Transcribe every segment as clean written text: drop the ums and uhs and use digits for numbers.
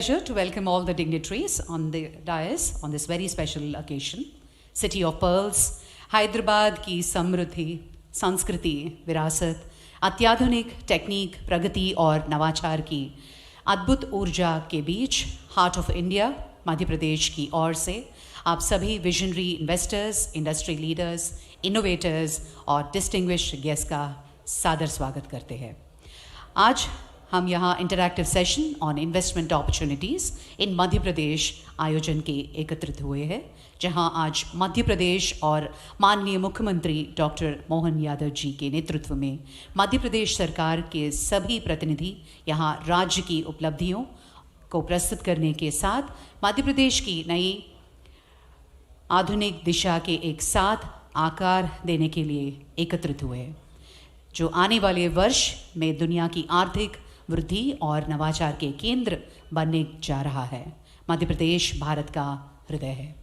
Pleasure to welcome all the dignitaries on the dais on this very special occasion. City of Pearls, Hyderabad की समृद्धि, संस्कृति, विरासत, अत्याधुनिक technique, प्रगति और नवाचार की अद्भुत ऊर्जा के बीच heart of India Madhya Pradesh की ओर से आप सभी visionary investors, industry leaders, innovators और डिस्टिंग्विश्ड गेस्ट का सादर स्वागत करते हैं। आज हम यहाँ interactive session on investment opportunities in Madhya Pradesh आयोजन के एकत्रित हुए हैं, जहाँ आज मध्य प्रदेश और माननीय मुख्यमंत्री डॉक्टर मोहन यादव जी के नेतृत्व में मध्य प्रदेश सरकार के सभी प्रतिनिधि यहाँ राज्य की उपलब्धियों को प्रस्तुत करने के साथ मध्य प्रदेश की नई आधुनिक दिशा के एक साथ आकार देने के लिए एकत्रित हुए हैं, जो आने वाले वर्ष में दुनिया की आर्थिक वृद्धि और नवाचार के केंद्र बनने जा रहा है। मध्य प्रदेश भारत का हृदय है।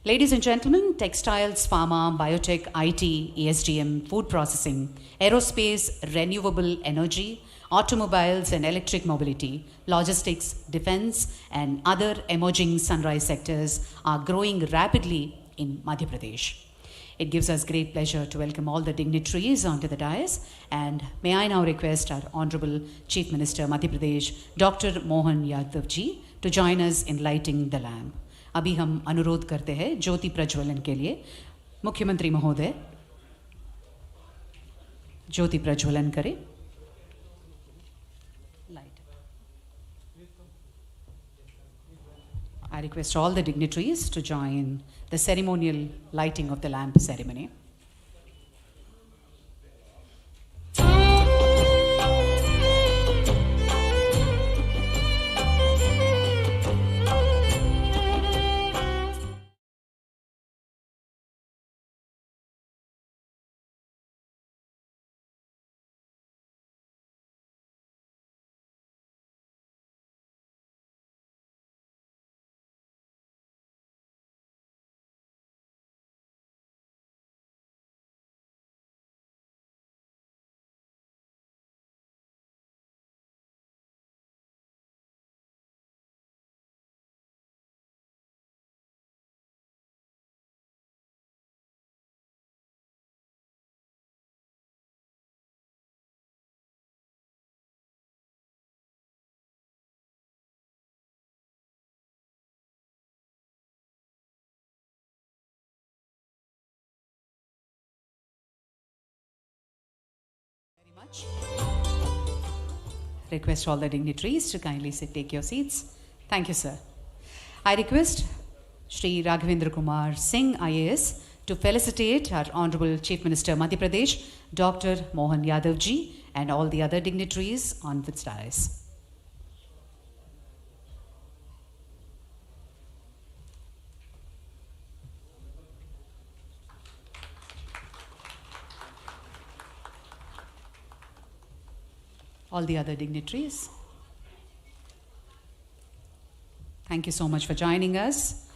Ladies and gentlemen, textiles, pharma, biotech, IT, ESDM, food processing, aerospace, renewable energy, automobiles and electric mobility, logistics, defense, and other emerging sunrise sectors are growing rapidly in Madhya Pradesh. It gives us great pleasure to welcome all the dignitaries onto the dais, and may I now request our Honorable Chief Minister Madhya Pradesh, Dr. Mohan Yadav ji, to join us in lighting the lamp. अभी हम अनुरोध करते हैं ज्योति प्रज्वलन के लिए। मुख्यमंत्री महोदय ज्योति प्रज्वलन करें। I request all the dignitaries to join the ceremonial lighting of the lamp ceremony. Much. Request all the dignitaries to kindly take your seats. Thank you, sir. I request Shri Raghavendra Kumar Singh, IAS, to felicitate our Honorable Chief Minister Madhya Pradesh, Dr. Mohan Yadav ji, and all the other dignitaries on this dais. All the other dignitaries. Thank you so much for joining us.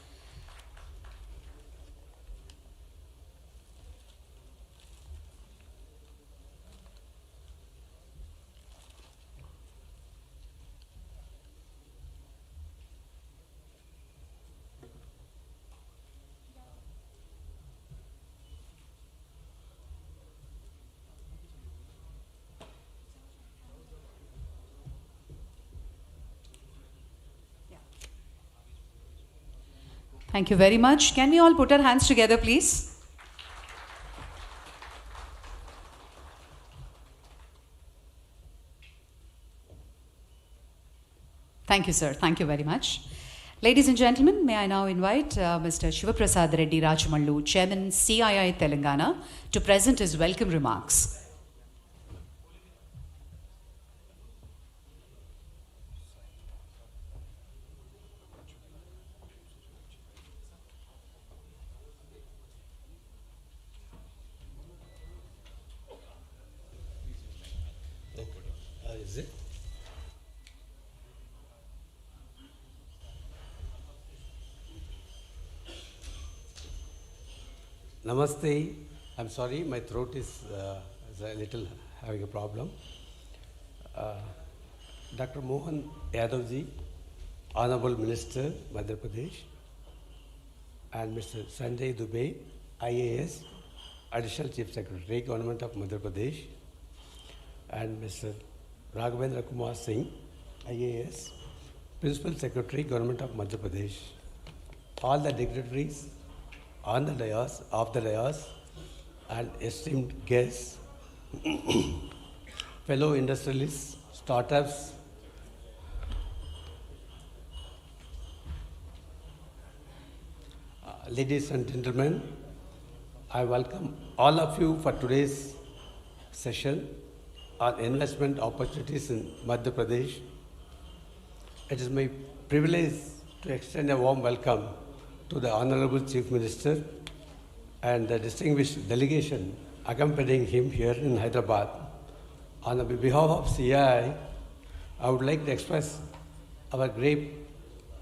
Thank you very much. Can we all put our hands together, please? Thank you, sir. Thank you very much. Ladies and gentlemen, may I now invite Mr. Shivaprasad Reddy Rajamallu, Chairman CII Telangana, to present his welcome remarks. Namaste. I'm sorry, my throat is a little having a problem. Dr. Mohan Yadav ji, Honorable Minister, Madhya Pradesh, and Mr. Sanjay Dubey, IAS, Additional Chief Secretary, Government of Madhya Pradesh, and Mr. Raghavendra Kumar Singh, IAS, Principal Secretary, Government of Madhya Pradesh, all the dignitaries on the dais, off the dais, and esteemed guests, fellow industrialists, startups, ladies and gentlemen, I welcome all of you for today's session on investment opportunities in Madhya Pradesh. It is my privilege to extend a warm welcome to the Honorable Chief Minister and the distinguished delegation accompanying him here in Hyderabad. On behalf of CI, I would like to express our great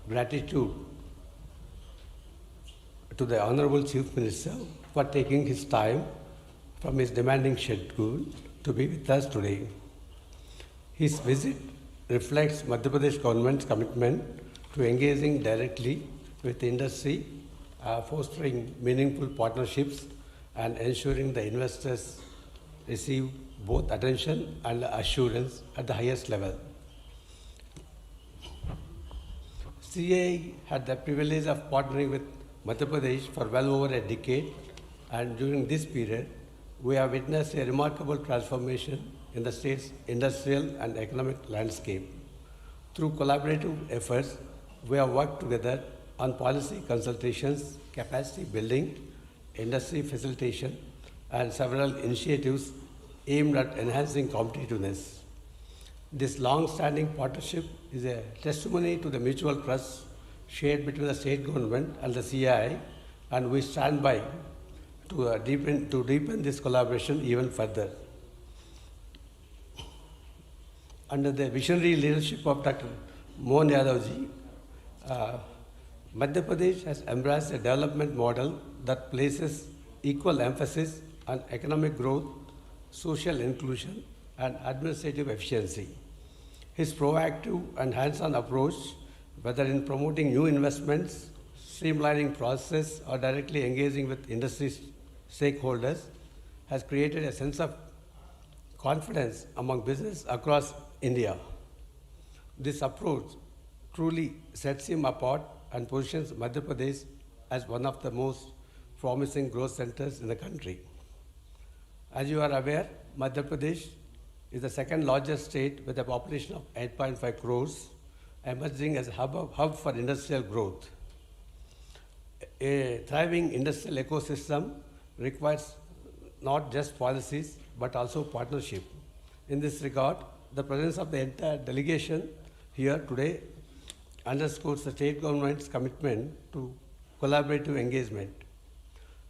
gratitude to the Honorable Chief Minister for taking his time from his demanding schedule to be with us today. His visit reflects Madhya Pradesh government's commitment to engaging directly with industry, fostering meaningful partnerships, and ensuring the investors receive both attention and assurance at the highest level. CA had the privilege of partnering with Madhya Pradesh for well over a decade, and during this period, we have witnessed a remarkable transformation in the state's industrial and economic landscape. Through collaborative efforts, we have worked together on policy consultations, capacity building, industry facilitation, and several initiatives aimed at enhancing competitiveness. This long-standing partnership is a testimony to the mutual trust shared between the state government and the CI, and we stand by to deepen this collaboration even further. Under the visionary leadership of Dr. Mohan Yadavji, Madhya Pradesh has embraced a development model that places equal emphasis on economic growth, social inclusion, and administrative efficiency. His proactive and hands-on approach, whether in promoting new investments, streamlining process, or directly engaging with industry stakeholders, has created a sense of confidence among business across India. This approach truly sets him apart and positions Madhya Pradesh as one of the most promising growth centers in the country. As you are aware, Madhya Pradesh is the second largest state with a population of 8.5 crores, emerging as a hub for industrial growth. A thriving industrial ecosystem requires not just policies but also partnership. In this regard, the presence of the entire delegation here today underscores the state government's commitment to collaborative engagement.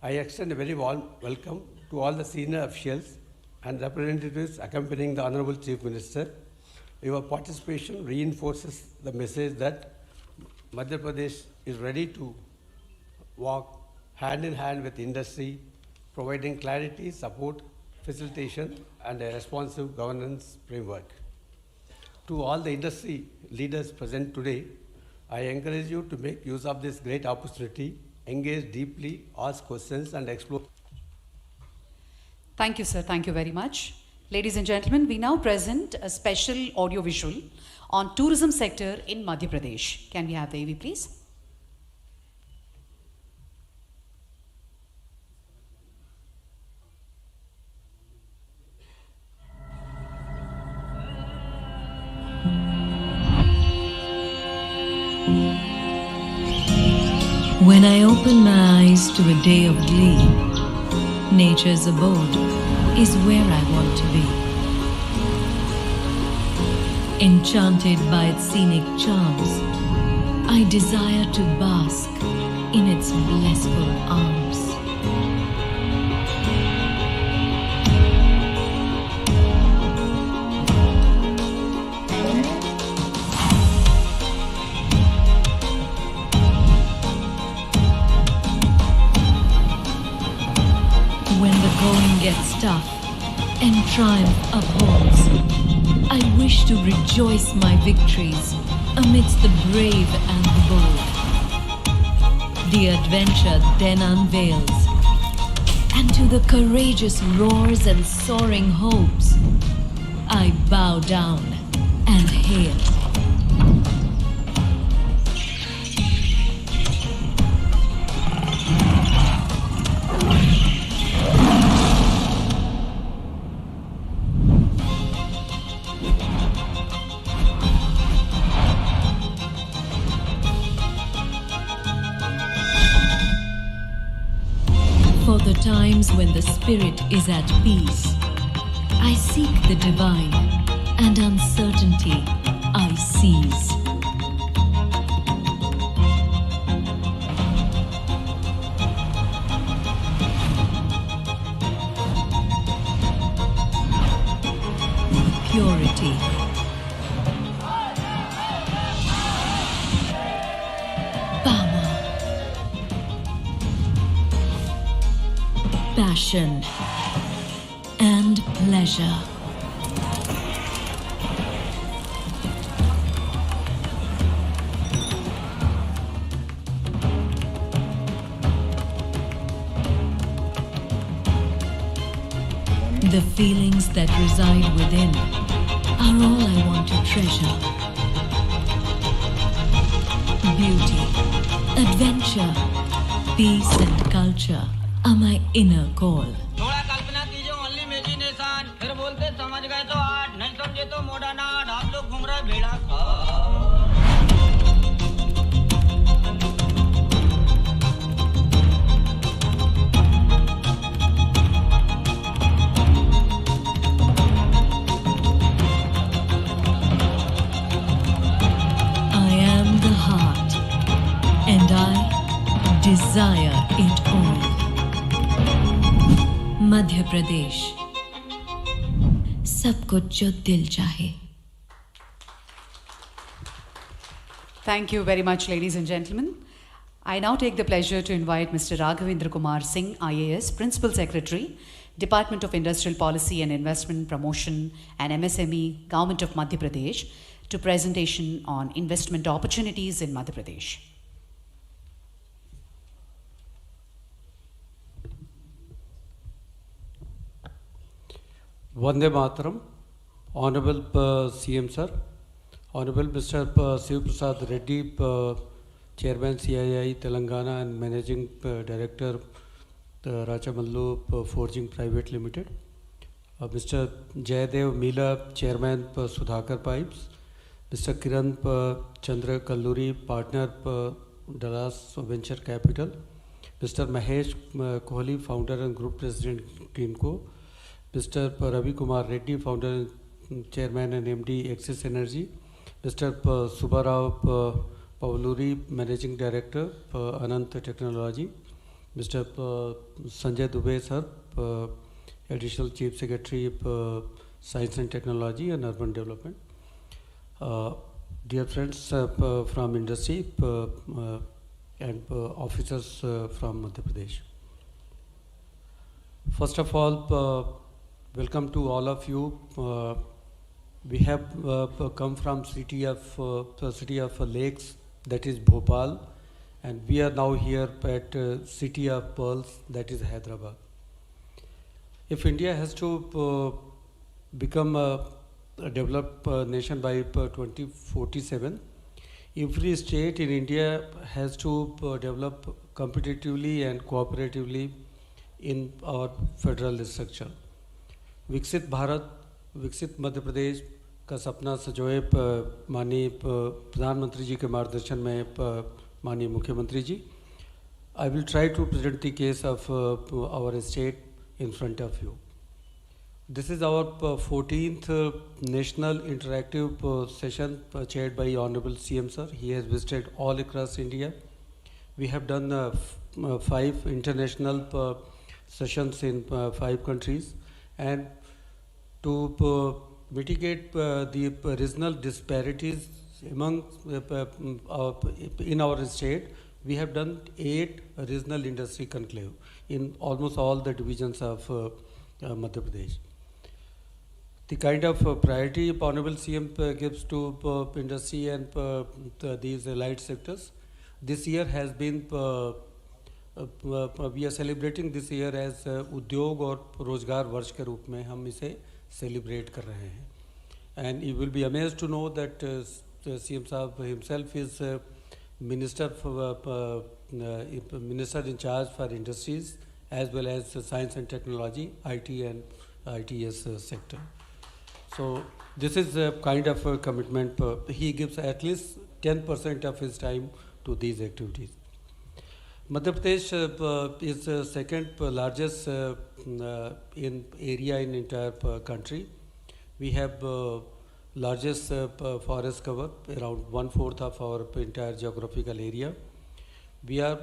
I extend a very warm welcome to all the senior officials and representatives accompanying the Honorable Chief Minister. Your participation reinforces the message that Madhya Pradesh is ready to walk hand in hand with industry, providing clarity, support, facilitation, and a responsive governance framework. To all the industry leaders present today, I encourage you to make use of this great opportunity, engage deeply, ask questions, and explore. Thank you, sir. Thank you very much. Ladies and gentlemen, we now present a special audiovisual on tourism sector in Madhya Pradesh. Can we have the AV, please? When I open my eyes to a day of glee, nature's abode is where I want to be. Enchanted by its scenic charms, I desire to bask in its blissful arms. Going gets tough and triumph upholds, I wish to rejoice my victories amidst the brave and the bold. The adventure then unveils, and to the courageous roars and soaring hopes, I bow down and hail. For the times when the spirit is at peace, I seek the divine, and uncertainty I seize. Purity. Power. Passion and pleasure. The feelings that reside within are all I want to treasure. Beauty, adventure, peace and culture are my inner call. थोड़ा कल्पना कीजिए only imagination फिर बोलते समझ गए तो आठ नहीं समझे तो मोड़ा नाट आप लोग घूम रहे भेड़ा I am the heart, and I desire it all. Madhya Pradesh, सब कुछ जो दिल चाहे. Thank you very much, ladies and gentlemen. I now take the pleasure to invite Mr. Raghavendra Kumar Singh, IAS, Principal Secretary, Department of Industrial Policy and Investment Promotion and MSME, Government of Madhya Pradesh, to presentation on investment opportunities in Madhya Pradesh. Vande Mataram, Honorable CM Sir, Honorable Mr. Shiv Prasad Reddy, Chairman CII Telangana and Managing Director Rajamallu Forging Private Limited, Mr. Jayadev Mila, Chairman Sudhakar Pipes, Mr. Kiran Chandra Kalluri, Partner Dallas Venture Capital, Mr. Mahesh Kohli, Founder and Group President Greenco, Mr. Ravi Kumar Reddy, Founder, Chairman and MD Axis Energy, Mr. Subbarao Pavluri, Managing Director Anant Technology, Mr. Sanjay Dubey Sir, Additional Chief Secretary Science and Technology and Urban Development. Dear friends from industry and officers from Madhya Pradesh. First of all, welcome to all of you. We have come from city of lakes, that is Bhopal, and we are now here at city of pearls, that is Hyderabad. If India has to become a developed nation by 2047, every state in India has to develop competitively and cooperatively in our federal structure. विकसित भारत, विकसित मध्य प्रदेश का सपना सजोए माननीय प्रधानमंत्री जी के मार्गदर्शन में माननीय मुख्यमंत्री जी. I will try to present the case of our state in front of you. This is our 14th national interactive session chaired by Honorable CM Sir. He has visited all across India. We have done 5 international sessions in 5 countries, and to mitigate the regional disparities among in our state, we have done 8 regional industry conclave in almost all the divisions of Madhya Pradesh. The kind of priority Honorable CM gives to industry and these allied sectors, this year has been, we are celebrating this year as उद्योग और रोजगार वर्ष के रूप में हम इसे celebrate कर रहे हैं. And you will be amazed to know that CM Saab himself is Minister in charge for industries as well as science and technology, IT and ITS sector. So this is a kind of a commitment. He gives at least 10% of his time to these activities. Madhya Pradesh is the second largest in area in entire country. We have largest forest cover, around 1/4 of our entire geographical area. We are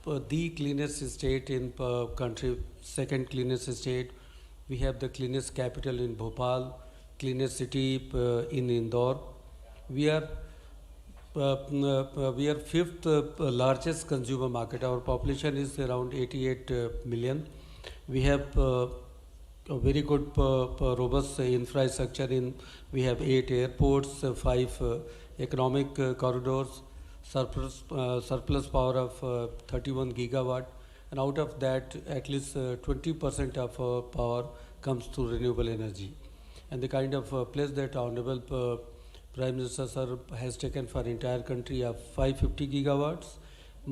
the cleanest state in country, second cleanest state. We have the cleanest capital in Bhopal, cleanest city in Indore. We are fifth largest consumer market. Our population is around 88 million. We have a very good robust infrastructure we have 8 airports, 5 economic corridors, surplus power of 31 gigawatt, and out of that at least 20% of power comes through renewable energy. And the kind of place that Honorable Prime Minister Sir has taken for entire country of 550 gigawatts,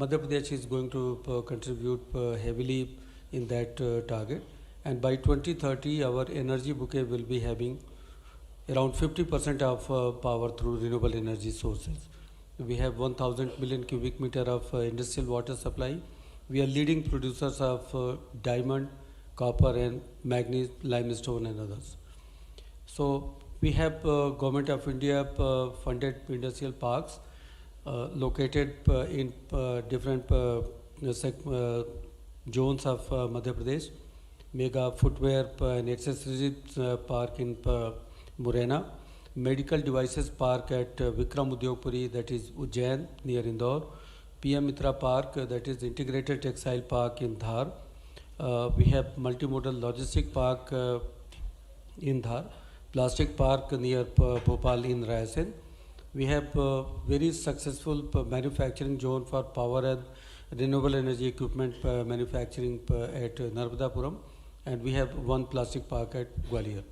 Madhya Pradesh is going to contribute heavily in that target. And by 2030, our energy bouquet will be having around 50% of power through renewable energy sources. We have 1,000 million cubic meter of industrial water supply. We are leading producers of diamond, copper and manganese, limestone and others. So we have Government of India funded industrial parks located in different zones of Madhya Pradesh. Mega footwear and accessories park in Morena, medical devices park at Vikram Udyogpuri, that is Ujjain near Indore, PM Mitra Park, that is integrated textile park in Dhar. We have multimodal logistic park in Dhar, plastic park near Bhopal in Raisen. We have very successful manufacturing zone for power and renewable energy equipment manufacturing at Narmadapuram, and we have one plastic park at Gwalior.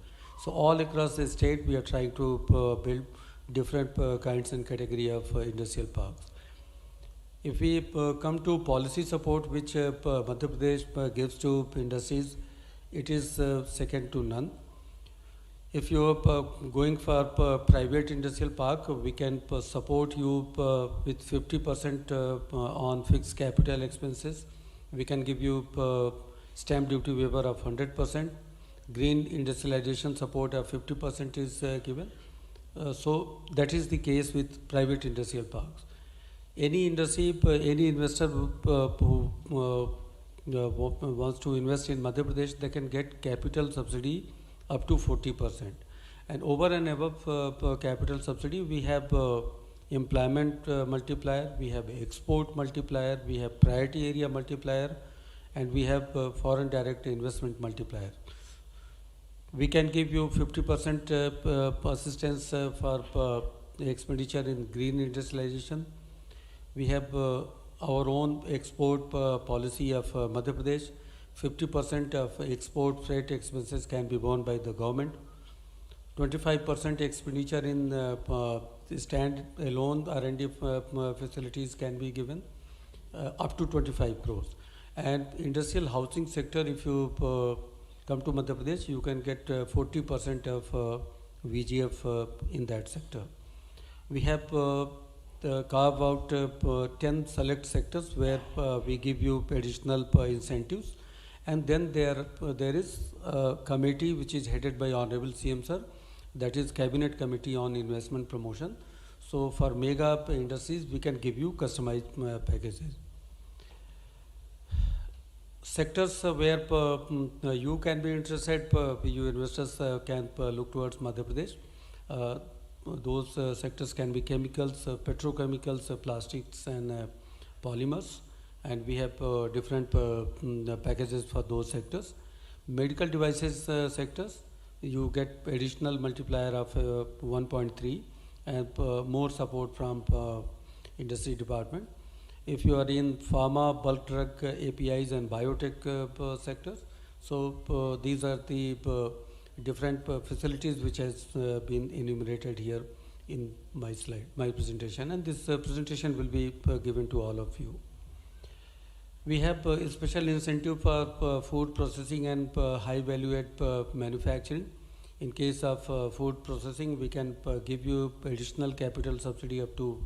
So all across the state we are trying to build different kinds and category of industrial parks. If we come to policy support which Madhya Pradesh gives to industries, it is second to none. If you are going for private industrial park, we can support you with 50% on fixed capital expenses. We can give you stamp duty waiver of 100%. Green industrialization support of 50% is given. So that is the case with private industrial parks. Any industry, any investor who wants to invest in Madhya Pradesh, they can get capital subsidy up to 40%. And over and above capital subsidy, we have employment multiplier, we have export multiplier, we have priority area multiplier, and we have foreign direct investment multiplier. We can give you 50% assistance for expenditure in green industrialization. We have our own export policy of Madhya Pradesh. 50% of export freight expenses can be borne by the government. 25% expenditure in stand alone R&D facilities can be given up to 25 crores. And industrial housing sector, if you come to Madhya Pradesh, you can get 40% of VGF in that sector. We have carve out 10 select sectors where we give you additional incentives. And then there is a committee which is headed by Honorable CM Sir, that is Cabinet Committee on Investment Promotion. So for mega industries, we can give you customized packages. Sectors where you can be interested, you investors can look towards Madhya Pradesh. Those sectors can be chemicals, petrochemicals, plastics and polymers. And we have different packages for those sectors. Medical devices sectors, you get additional multiplier of 1.3 and more support from industry department. If you are in pharma, bulk drug, APIs and biotech sectors, so these are the different facilities which has been enumerated here in my slide, my presentation, and this presentation will be given to all of you. We have a special incentive for food processing and high value add manufacturing. In case of food processing, we can give you additional capital subsidy up to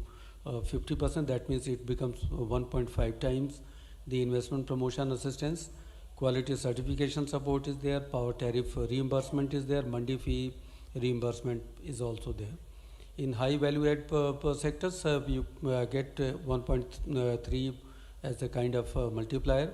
50%. That means it becomes 1.5 times the investment promotion assistance. Quality certification support is there, power tariff reimbursement is there, mandi fee reimbursement is also there. In high value add sectors, you get 1.3 as a kind of multiplier,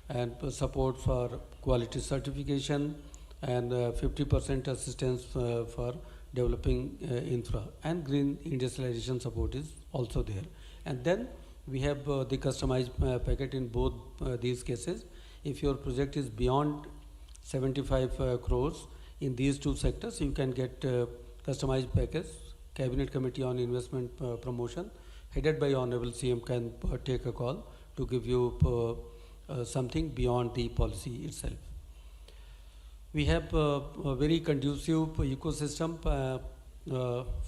and support for quality certification, and 50% assistance for developing infra, and green industrialization support is also there. And then we have the customized packet in both these cases. If your project is beyond 75 crores in these two sectors, you can get customized package. Cabinet Committee on Investment Promotion, headed by Honorable CM, can take a call to give you something beyond the policy itself. We have a very conducive ecosystem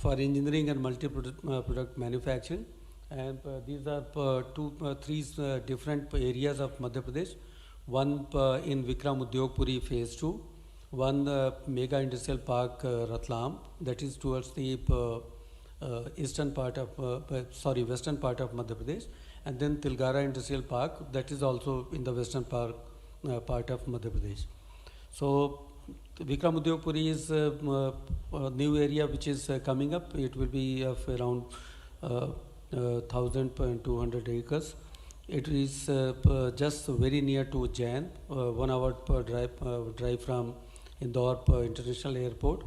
for engineering and multi-product manufacturing, and these are three different areas of Madhya Pradesh. One in Vikram Udyogpuri Phase 2, one mega industrial park Ratlam, that is towards the western part of Madhya Pradesh, and then Tilgara Industrial Park, that is also in the western part of Madhya Pradesh. So Vikram Udyogpuri is a new area which is coming up. It will be of around 1,200 acres. It is just very near to Ujjain, 1 hour drive from Indore International Airport.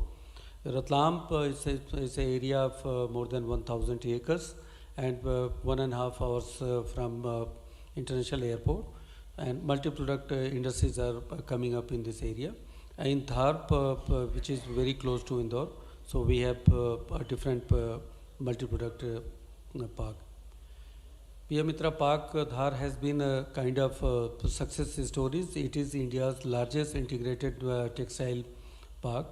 Ratlam is an area of more than 1,000 acres and 1.5 hours from International Airport. And multi-product industries are coming up in this area. In Dharp, which is very close to Indore, so we have a different multi-product park. PM Mitra Park Dhar has been a kind of success stories. It is India's largest integrated textile park.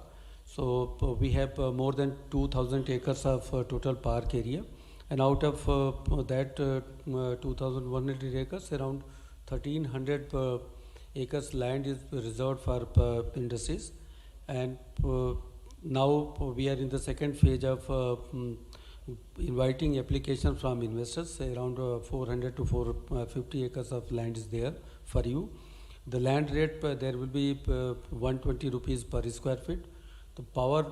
So we have more than 2,000 acres of total park area, and out of that 2,100 acres, around 1,300 acres land is reserved for industries. And now we are in the second phase of inviting application from investors. Around 400 to 450 acres of land is there for you. The land rate there will be 120 rupees per square feet. The power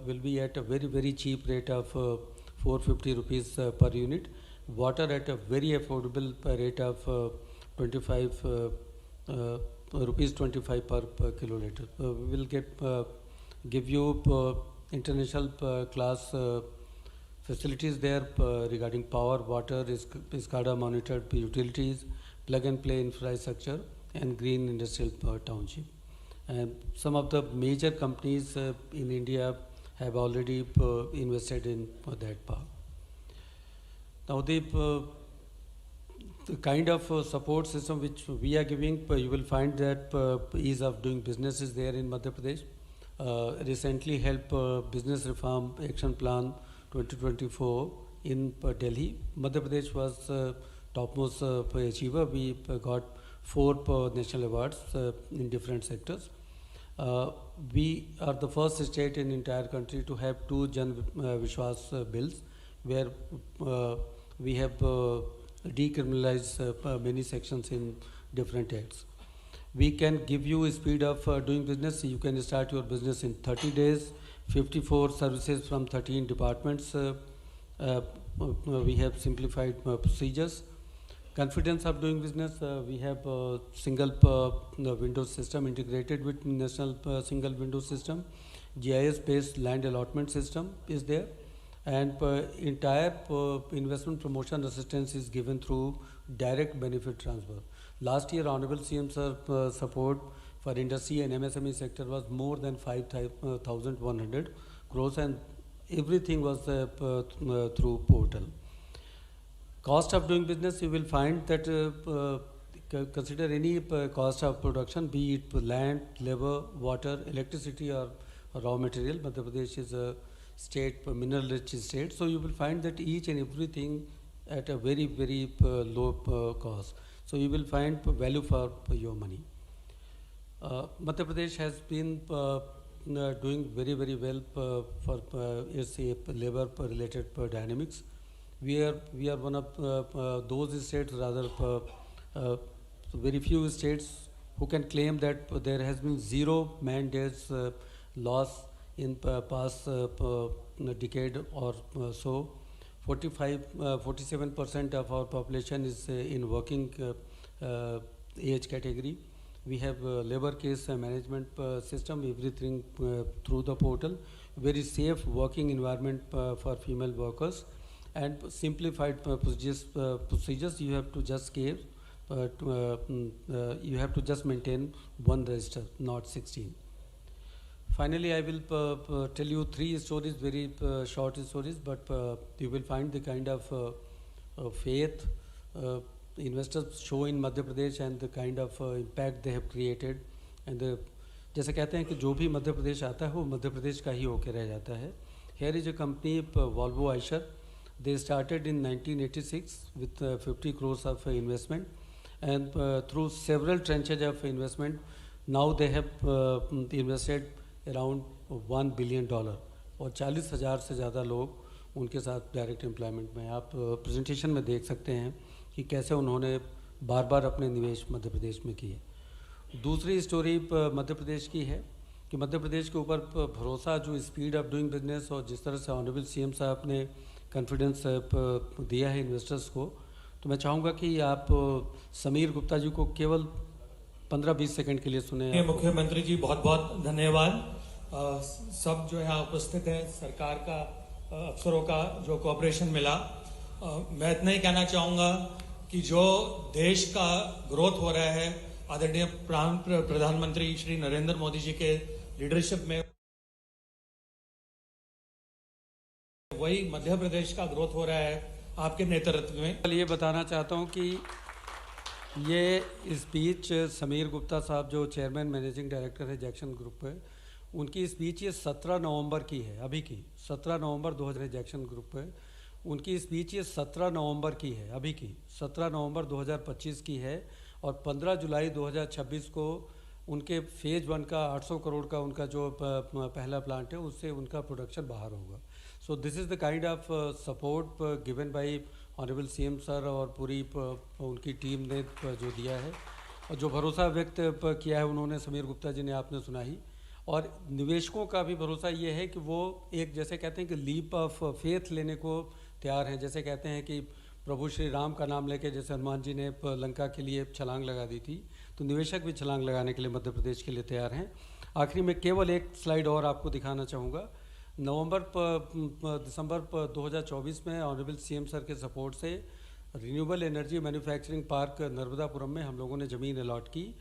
will be at a very cheap rate of 450 rupees per unit. Water at a very affordable rate of 25 rupees 25 per kiloliter. We will give you international class facilities there regarding power, water, SCADA monitored utilities, plug and play infrastructure, and green industrial township. And some of the major companies in India have already invested in that park. Now the kind of support system which we are giving, you will find that ease of doing business is there in Madhya Pradesh. Recently help Business Reform Action Plan 2024 in Delhi. Madhya Pradesh was topmost achiever. We got 4 national awards in different sectors. We are the first state in the entire country to have 2 Jan Vishwas bills, where we have decriminalized many sections in different acts. We can give you a speed of doing business. You can start your business in 30 days, 54 services from 13 departments. We have simplified procedures. Confidence of doing business, we have a single window system integrated with national single window system. GIS based land allotment system is there, and entire investment promotion assistance is given through direct benefit transfer. Last year Honorable CM Sir support for industry and MSME sector was more than 5,100 crores, and everything was through portal. Cost of doing business, you will find that consider any cost of production, be it land, labor, water, electricity, or raw material. Madhya Pradesh is a state, mineral rich state, so you will find that each and everything at a very, very low cost. So you will find value for your money. Madhya Pradesh has been doing very, very well for its labor related dynamics. We are one of those states, rather very few states who can claim that there has been zero man days loss in past decade or so. 47% of our population is in working age category. We have labor case management system, everything through the portal, very safe working environment for female workers, and simplified procedures. You have to just give, you have to just maintain one register, not 16. Finally, I will tell you 3 stories, very short stories, but you will find the kind of faith investors show in Madhya Pradesh and the kind of impact they have created. And जैसे कहते हैं कि जो भी मध्य प्रदेश आता है वो मध्य प्रदेश का ही होकर रह जाता है. Here is a company, Volvo Eicher. They started in 1986 with 50 crores of investment, and through several tranches of investment, now they have invested around $1 billion, और 40,000 से ज़्यादा लोग उनके साथ डायरेक्ट एम्प्लॉयमेंट में. आप प्रेजेंटेशन में देख सकते हैं कि कैसे उन्होंने बार बार अपने निवेश मध्य प्रदेश में किए. दूसरी स्टोरी मध्य प्रदेश की है कि मध्य प्रदेश के ऊपर भरोसा, जो स्पीड ऑफ डूइंग बिजनेस और जिस तरह से ऑनरेबल सीएम साहब ने कॉन्फिडेंस दिया है इन्वेस्टर्स को, तो मैं चाहूँगा कि आप समीर गुप्ता जी को केवल 15-20 सेकंड के लिए सुने. मुख्यमंत्री जी बहुत बहुत धन्यवाद. सब जो यहाँ उपस्थित हैं, सरकार का अफसरों का जो कोऑपरेशन मिला, मैं इतना ही कहना चाहूँगा कि जो देश का ग्रोथ हो रहा है आदरणीय प्रधानमंत्री श्री नरेंद्र मोदी जी के लीडरशिप में, वही मध्य प्रदेश का ग्रोथ हो रहा है आपके नेतृत्व में. ये बताना चाहता हूँ कि ये स्पीच समीर गुप्ता साहब जो चेयरमैन मैनेजिंग डायरेक्टर है जैक्सन ग्रुप है, उनकी स्पीच ये 17 नवंबर की है, अभी की 17 नवंबर 2000 जैक्सन ग्रुप है. उनकी स्पीच ये 17 नवंबर की है, अभी की 17 नवंबर 2025 की है, और 15 जुलाई 2026 को उनके फेज 1 का 800 करोड़ का उनका जो पहला प्लांट है उससे उनका प्रोडक्शन बाहर होगा. So this is the kind of support given by honourable CM sir और पूरी उनकी टीम ने जो दिया है, और जो भरोसा व्यक्त किया है उन्होंने, समीर गुप्ता जी ने आपने सुना ही. और निवेशकों का भी भरोसा ये है कि वो एक, जैसे कहते हैं कि लीप ऑफ फेथ लेने को तैयार हैं. जैसे कहते हैं कि प्रभु श्री राम का नाम लेके जैसे हनुमान जी ने लंका के लिए छलांग लगा दी थी, तो निवेशक भी छलांग लगाने के लिए मध्य प्रदेश के लिए तैयार हैं. आखिरी में केवल एक स्लाइड और आपको दिखाना चाहूँगा. दिसंबर 2024 में ऑनरेबल सीएम सर के सपोर्ट से renewable energy manufacturing park Narmadapuram में हम लोगों ने ज़मीन अलॉट की,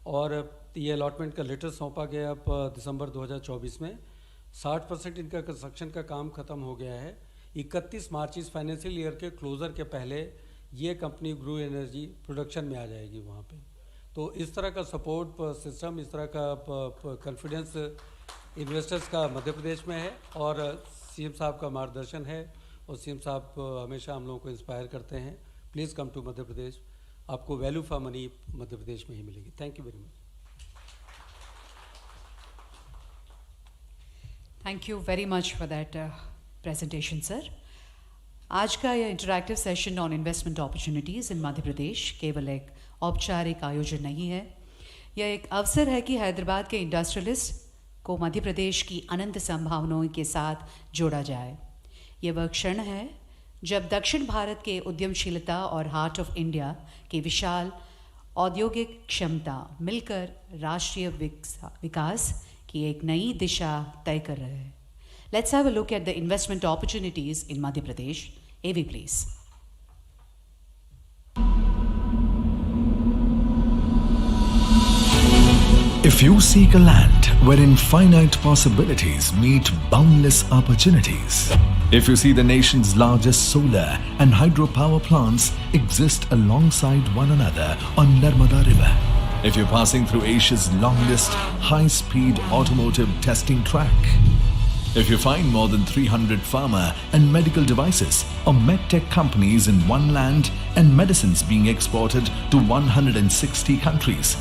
और ये अलॉटमेंट का लेटर सौंपा गया दिसंबर 2024 में. 60% इनका कंस्ट्रक्शन का काम ख़त्म हो गया है. 31 मार्च इस फाइनेंशियल ईयर के क्लोज़र के पहले ये कंपनी ग्रू एनर्जी प्रोडक्शन में आ जाएगी वहाँ पे. तो इस तरह का सपोर्ट सिस्टम, इस तरह का कॉन्फिडेंस इन्वेस्टर्स का मध्य प्रदेश में है, और सीएम साहब का मार्गदर्शन है, और सीएम साहब हमेशा हम लोगों को इंस्पायर करते हैं. Please come to Madhya Pradesh. आपको value for money Madhya Pradesh में ही मिलेगी. Thank you very much. Thank you very much for that presentation sir. आज का यह interactive session on investment opportunities in Madhya Pradesh केवल एक औपचारिक आयोजन नहीं है. यह एक अवसर है कि हैदराबाद के इंडस्ट्रियलिस्ट को मध्य प्रदेश की अनंत संभावनाओं के साथ जोड़ा जाए. यह वह क्षण है जब दक्षिण भारत के उद्यमशीलता और हार्ट ऑफ इंडिया की विशाल औद्योगिक क्षमता मिलकर राष्ट्रीय विकास की एक नई दिशा तय कर रहे हैं. Let's have a look at the investment opportunities in Madhya Pradesh. AV please. If If you seek a land wherein finite possibilities meet boundless opportunities, if you see the nation's largest solar and hydropower plants exist alongside one another on Narmada River, if you're passing through Asia's longest high-speed automotive testing track, if you find more than 300 pharma and medical devices or medtech companies in one land and medicines being exported to 160 countries,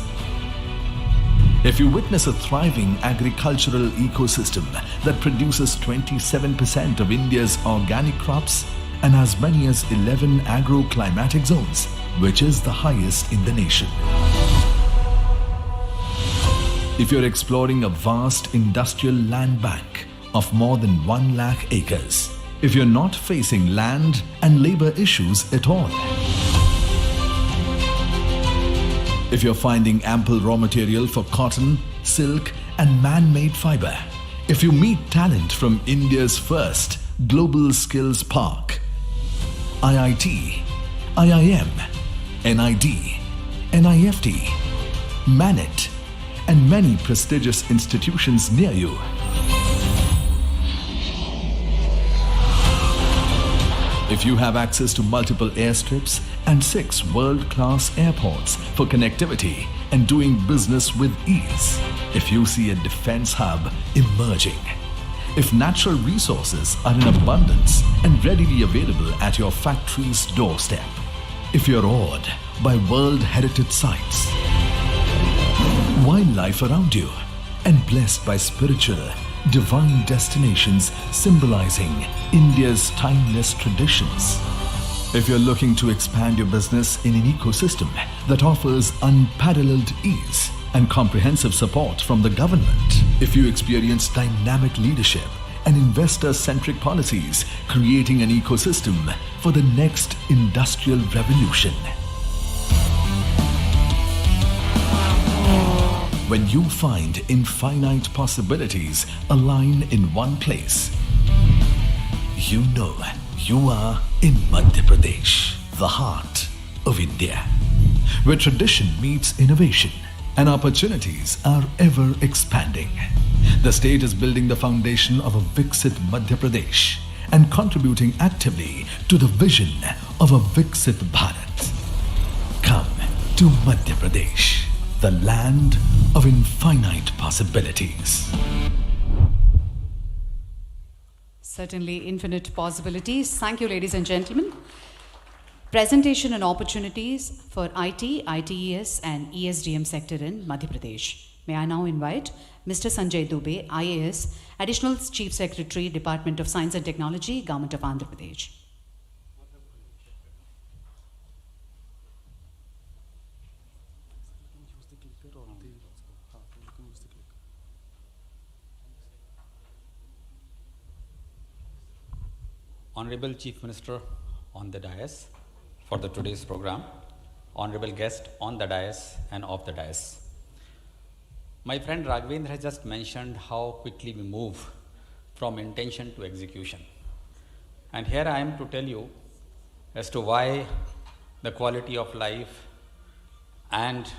if you witness a thriving agricultural ecosystem that produces 27% of India's organic crops and as many as 11 agroclimatic zones, which is the highest in the nation. If you're exploring a vast industrial land bank of more than 1 lakh acres, if you're not facing land and labor issues at all, if you're finding ample raw material for cotton, silk and man-made fiber, if you meet talent from India's first Global Skills Park, IIT, IIM, NID, NIFT, MANET and many prestigious institutions near you, if you have access to multiple airstrips and 6 world-class airports for connectivity and doing business with ease, if you see a defense hub emerging, if natural resources are in abundance and readily available at your factory's doorstep, if you're awed by World Heritage Sites, wildlife around you, and blessed by spiritual, divine destinations symbolizing India's timeless traditions. If you're looking to expand your business in an ecosystem that offers unparalleled ease and comprehensive support from the government, if you experience dynamic leadership and investor-centric policies creating an ecosystem for the next industrial revolution, when you find infinite possibilities align in one place, you know you are in Madhya Pradesh, the heart of India, where tradition meets innovation and opportunities are ever expanding. The state is building the foundation of a Viksit Madhya Pradesh and contributing actively to the vision of a Viksit Bharat. Come to Madhya Pradesh, the land of infinite possibilities. Certainly infinite possibilities. Thank you, ladies and gentlemen. Presentation and opportunities for IT, ITES and ESDM sector in Madhya Pradesh. May I now invite Mr. Sanjay Dubey, IAS, Additional Chief Secretary, Department of Science and Technology, Government of Andhra Pradesh. Honorable Chief Minister on the dais for the today's program, honorable guest on the dais and off the dais. My friend Raghavendra has just mentioned how quickly we move from intention to execution. And here I am to tell you as to why the quality of life and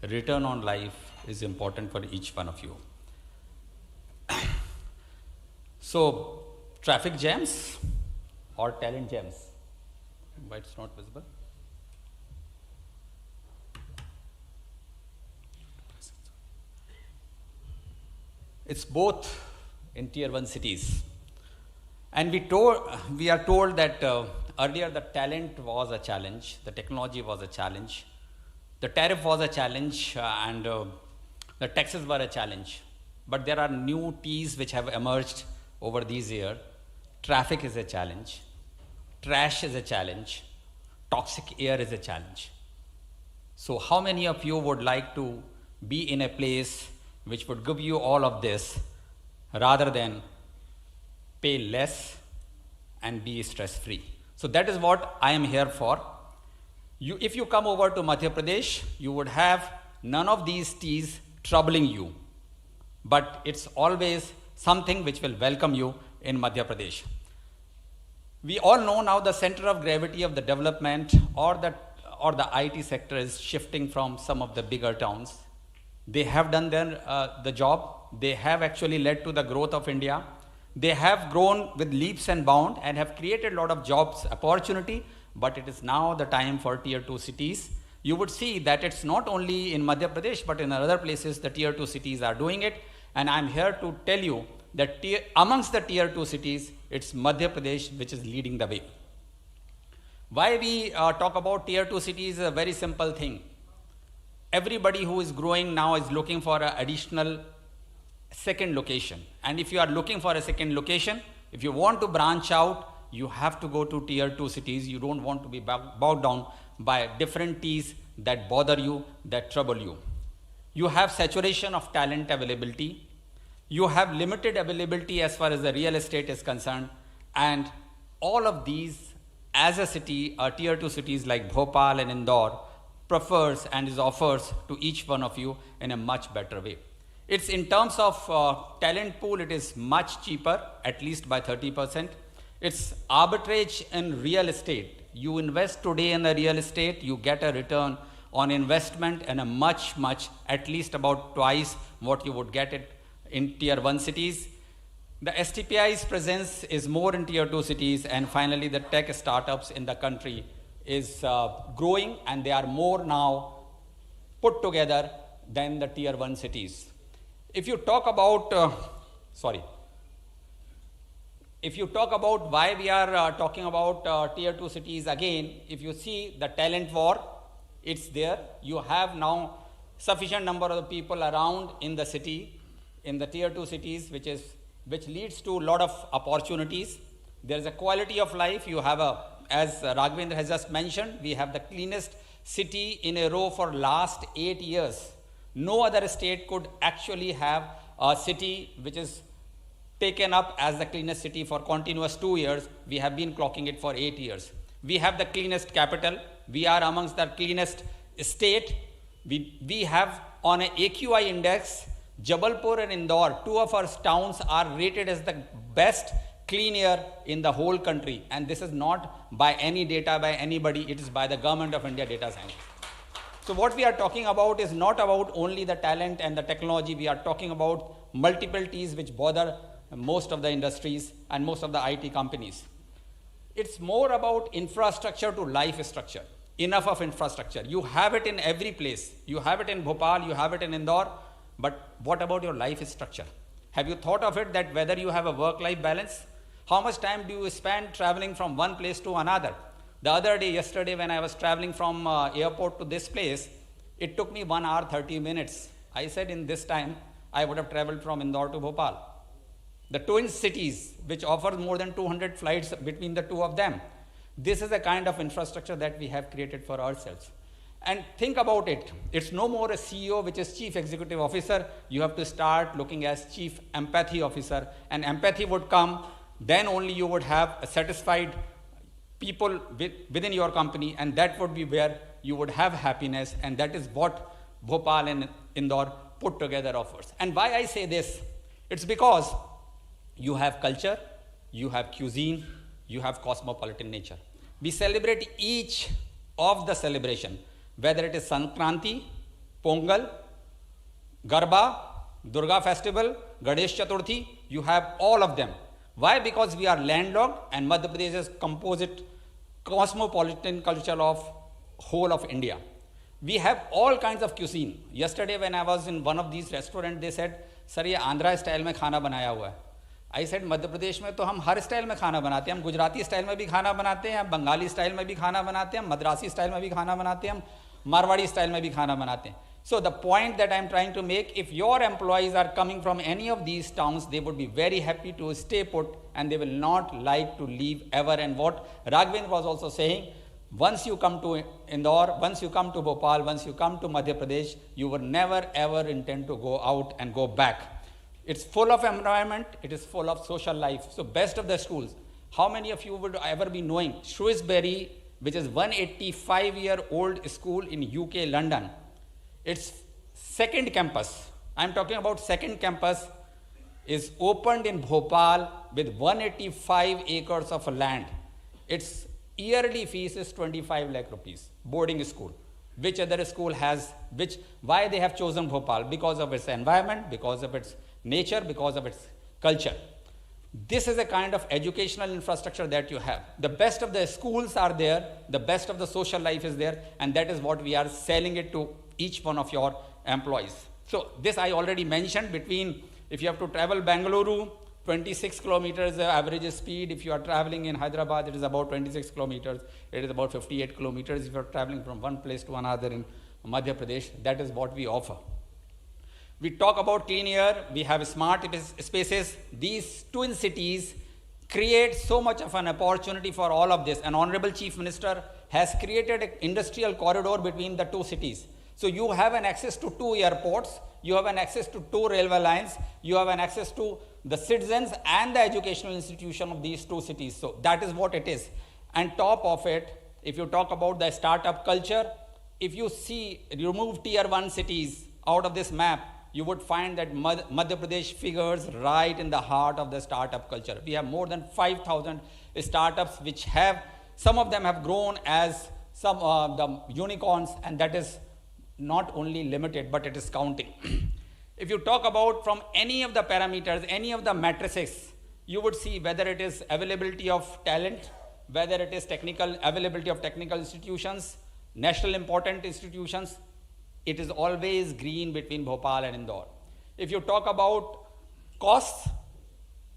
return on life is important for each one of you. So, traffic jams or talent jams? Why it's not visible? It's both in tier 1 cities. And we are told that earlier the talent was a challenge, the technology was a challenge, the tariff was a challenge, and the taxes were a challenge. But there are new T's which have emerged over these years. Traffic is a challenge, trash is a challenge, toxic air is a challenge. So how many of you would like to be in a place which would give you all of this rather than pay less and be stress-free? So that is what I am here for. If you come over to Madhya Pradesh, you would have none of these T's troubling you. But it's always something which will welcome you in Madhya Pradesh. We all know now the center of gravity of the development or the IT sector is shifting from some of the bigger towns They have done the job. They have actually led to the growth of India. They have grown with leaps and bounds and have created a lot of jobs opportunity, but it is now the time for tier 2 cities. You would see that it's not only in Madhya Pradesh, but in other places the tier 2 cities are doing it. And I'm here to tell you that amongst the tier 2 cities, it's Madhya Pradesh which is leading the way. Why we talk about tier 2 cities is a very simple thing. Everybody who is growing now is looking for an additional second location. And if you are looking for a second location, if you want to branch out, you have to go to tier 2 cities. You don't want to be bogged down by different T's that bother you, that trouble you. You have saturation of talent availability. You have limited availability as far as the real estate is concerned. And all of these, as a city, tier 2 cities like Bhopal and Indore prefers and is offers to each one of you in a much better way. It's in terms of talent pool, it is much cheaper, at least by 30%. It's arbitrage in real estate. You invest today in the real estate, you get a return on investment and a much, at least about twice what you would get it in tier 1 cities. The STPI's presence is more in tier 2 cities, and finally the tech startups in the country is growing, and they are more now put together than the tier 1 cities. If you talk about, if you talk about why we are talking about tier 2 cities again, if you see the talent war, it's there. You have now sufficient number of people around in the city, in the tier 2 cities, which leads to a lot of opportunities. There's a quality of life. You have as Raghavendra has just mentioned, we have the cleanest city in a row for last 8 years. No other state could actually have a city which is taken up as the cleanest city for continuous 2 years. We have been clocking it for 8 years. We have the cleanest capital. We are amongst the cleanest state. We have on an AQI index, Jabalpur and Indore, 2 of our towns are rated as the best clean air in the whole country. And this is not by any data by anybody, it is by the Government of India data science. So what we are talking about is not about only the talent and the technology. We are talking about multiple T's which bother most of the industries and most of the IT companies. It's more about infrastructure to life structure. Enough of infrastructure. You have it in every place. You have it in Bhopal, you have it in Indore, but what about your life structure? Have you thought of it that whether you have a work-life balance? How much time do you spend traveling from one place to another? The other day, yesterday, when I was traveling from airport to this place, it took me 1 hour 30 minutes. I said in this time, I would have traveled from Indore to Bhopal. The twin cities, which offer more than 200 flights between the two of them. This is the kind of infrastructure that we have created for ourselves. And think about it. It's no more a CEO, which is Chief Executive Officer. You have to start looking as Chief Empathy Officer. And empathy would come, then only you would have a satisfied people within your company, and that would be where you would have happiness, and that is what Bhopal and Indore put together offers. And why I say this? It's because you have culture, you have cuisine, you have cosmopolitan nature. We celebrate each of the celebration, whether it is Sankranti, Pongal, Garba, Durga Festival, Ganesh Chaturthi, you have all of them. Why? Because we are landlocked, and Madhya Pradesh is composite cosmopolitan culture of whole of India. We have all kinds of cuisine. Yesterday when I was in one of these restaurants, they said, "Sir, ये Andhra style में खाना बनाया हुआ है." I said, मध्य प्रदेश में तो हम हर style में खाना बनाते हैं. हम गुजराती स्टाइल में भी खाना बनाते हैं, हम बंगाली स्टाइल में भी खाना बनाते हैं, हम मद्रासी स्टाइल में भी खाना बनाते हैं, हम मारवाड़ी स्टाइल में भी खाना बनाते हैं. So the point that I'm trying to make, if your employees are coming from any of these towns, they would be very happy to stay put, and they will not like to leave ever. And what Raghavendra was also saying, once you come to Indore, once you come to Bhopal, once you come to Madhya Pradesh, you will never ever intend to go out and go back. It's full of environment, it is full of social life. So best of the schools. How many of you would ever be knowing Shrewsbury, which is 185-year-old school in UK, London? Its second campus, I'm talking about second campus, is opened in Bhopal with 185 acres of land. Its yearly fees is 25 lakh rupees, boarding school. which other school has, why they have chosen Bhopal? Because of its environment, because of its nature, because of its culture. This is a kind of educational infrastructure that you have. The best of the schools are there, the best of the social life is there, and that is what we are selling it to each one of your employees. So this I already mentioned, between, if you have to travel Bengaluru, 26 kilometers average speed. If you are traveling in Hyderabad, it is about 26 kilometers. It is about 58 kilometers if you are traveling from one place to another in Madhya Pradesh. That is what we offer. We talk about clean air, we have smart spaces. These twin cities create so much of an opportunity for all of this. An Honorable Chief Minister has created an industrial corridor between the two cities. So you have an access to 2 airports, you have an access to 2 railway lines, you have an access to the citizens and the educational institution of these 2 cities. So that is what it is. And top of it, if you talk about the startup culture, if you remove tier 1 cities out of this map, you would find that Madhya Pradesh figures right in the heart of the startup culture. We have more than 5,000 startups which some of them have grown as some the unicorns, and that is not only limited, but it is counting. If you talk about from any of the parameters, any of the matrices, you would see whether it is availability of talent, whether it is availability of technical institutions, national important institutions, it is always green between Bhopal and Indore. If you talk about costs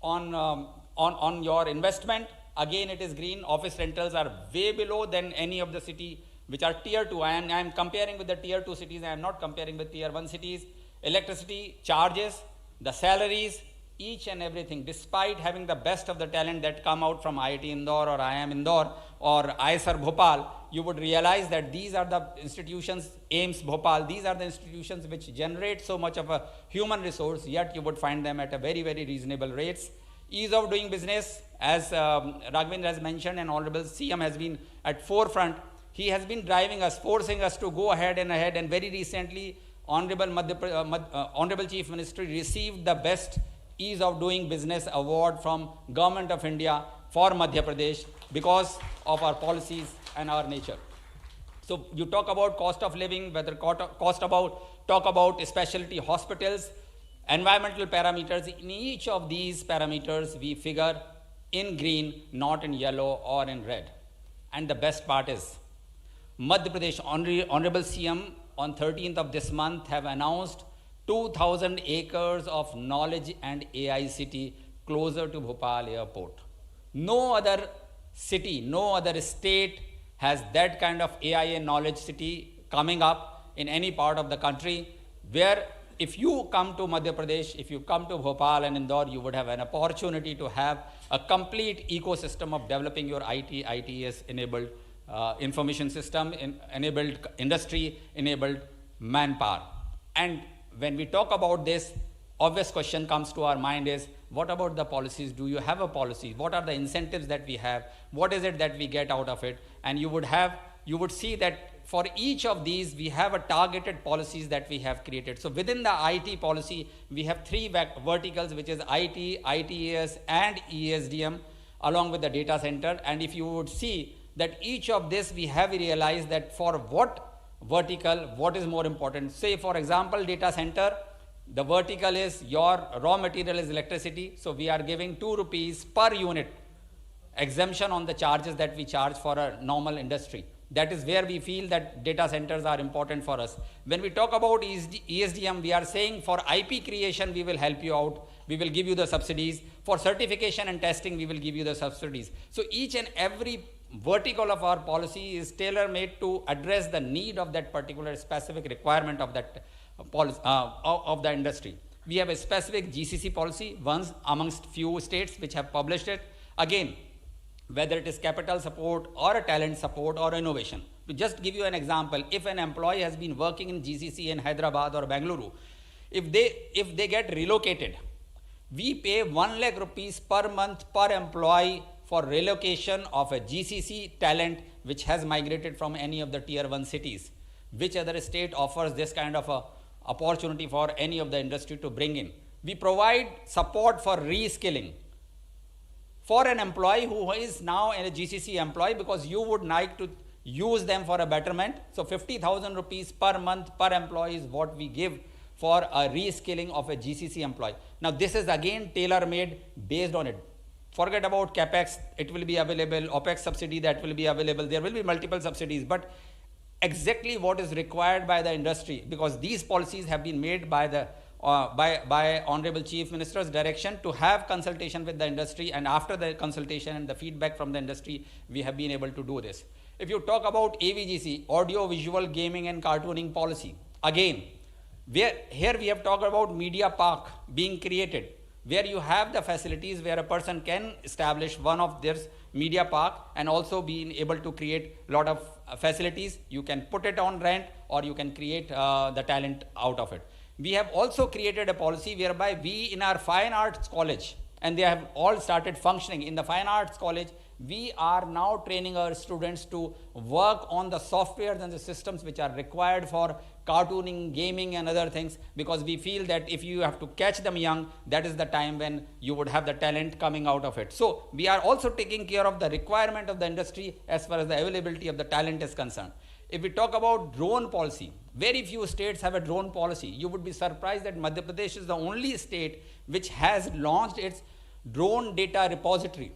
on your investment, again it is green. Office rentals are way below than any of the city which are tier 2. I am comparing with the tier 2 cities, I am not comparing with tier 1 cities. Electricity charges, the salaries, each and everything, despite having the best of the talent that come out from IIT Indore or IIM Indore or ISR Bhopal, you would realize that these are the institutions, AIMS Bhopal, these are the institutions which generate so much of a human resource, yet you would find them at a very, very reasonable rates. Ease of doing business, as Raghavendra has mentioned, and Honorable CM has been at forefront. He has been driving us, forcing us to go ahead, and very recently, Honorable Chief Minister received the Best Ease of Doing Business Award from Government of India for Madhya Pradesh because of our policies and our nature. So you talk about cost of living, talk about specialty hospitals, environmental parameters. In each of these parameters, we figure in green, not in yellow or in red. And the best part is, Madhya Pradesh Honorable CM on 13th of this month have announced 2,000 acres of knowledge and AI city closer to Bhopal airport. No other city, no other state has that kind of AI and knowledge city coming up in any part of the country, where if you come to Madhya Pradesh, if you come to Bhopal and Indore, you would have an opportunity to have a complete ecosystem of developing your ITES enabled information system, enabled industry, enabled manpower. And when we talk about this, obvious question comes to our mind is, what about the policies? Do you have a policy? What are the incentives that we have? What is it that we get out of it? And you would see that for each of these, we have a targeted policies that we have created. So within the IT policy, we have 3 verticals, which is IT, ITES, and ESDM, along with the data center. And if you would see that each of this, we have realized that for what vertical, what is more important. Say, for example, data center, the vertical is your raw material is electricity. So we are giving 2 rupees per unit exemption on the charges that we charge for a normal industry. That is where we feel that data centers are important for us. When we talk about ESDM, we are saying for IP creation, we will help you out. We will give you the subsidies. For certification and testing, we will give you the subsidies. So each and every vertical of our policy is tailor-made to address the need of that particular specific requirement of that policy, of the industry. We have a specific GCC policy, once amongst few states which have published it. Again, whether it is capital support or a talent support or innovation. To just give you an example, if an employee has been working in GCC in Hyderabad or Bengaluru, if they get relocated, we pay 1 lakh rupees per month per employee for relocation of a GCC talent which has migrated from any of the tier 1 cities. Which other state offers this kind of a opportunity for any of the industry to bring in? We provide support for reskilling for an employee who is now a GCC employee, because you would like use them for a betterment. So 50,000 rupees per month per employee is what we give for a reskilling of a GCC employee. Now this is again tailor-made based on it. Forget about capex, it will be available, OPEX subsidy that will be available, there will be multiple subsidies, but exactly what is required by the industry, because these policies have been made by the by Honorable Chief Minister's direction to have consultation with the industry, and after the consultation and the feedback from the industry, we have been able to do this. If you talk about AVGC, Audio Visual Gaming and Cartooning Policy, again, here we have talked about media park being created, where you have the facilities where a person can establish one of their media park and also being able to create a lot of facilities. You can put it on rent or you can create the talent out of it. We have also created a policy whereby we in our fine arts college, and they have all started functioning in the fine arts college, we are now training our students to work on the softwares and the systems which are required for cartooning, gaming and other things, because we feel that if you have to catch them young, that is the time when you would have the talent coming out of it. So we are also taking care of the requirement of the industry as far as the availability of the talent is concerned. If we talk about drone policy, very few states have a drone policy. You would be surprised that Madhya Pradesh is the only state which has launched its drone data repository.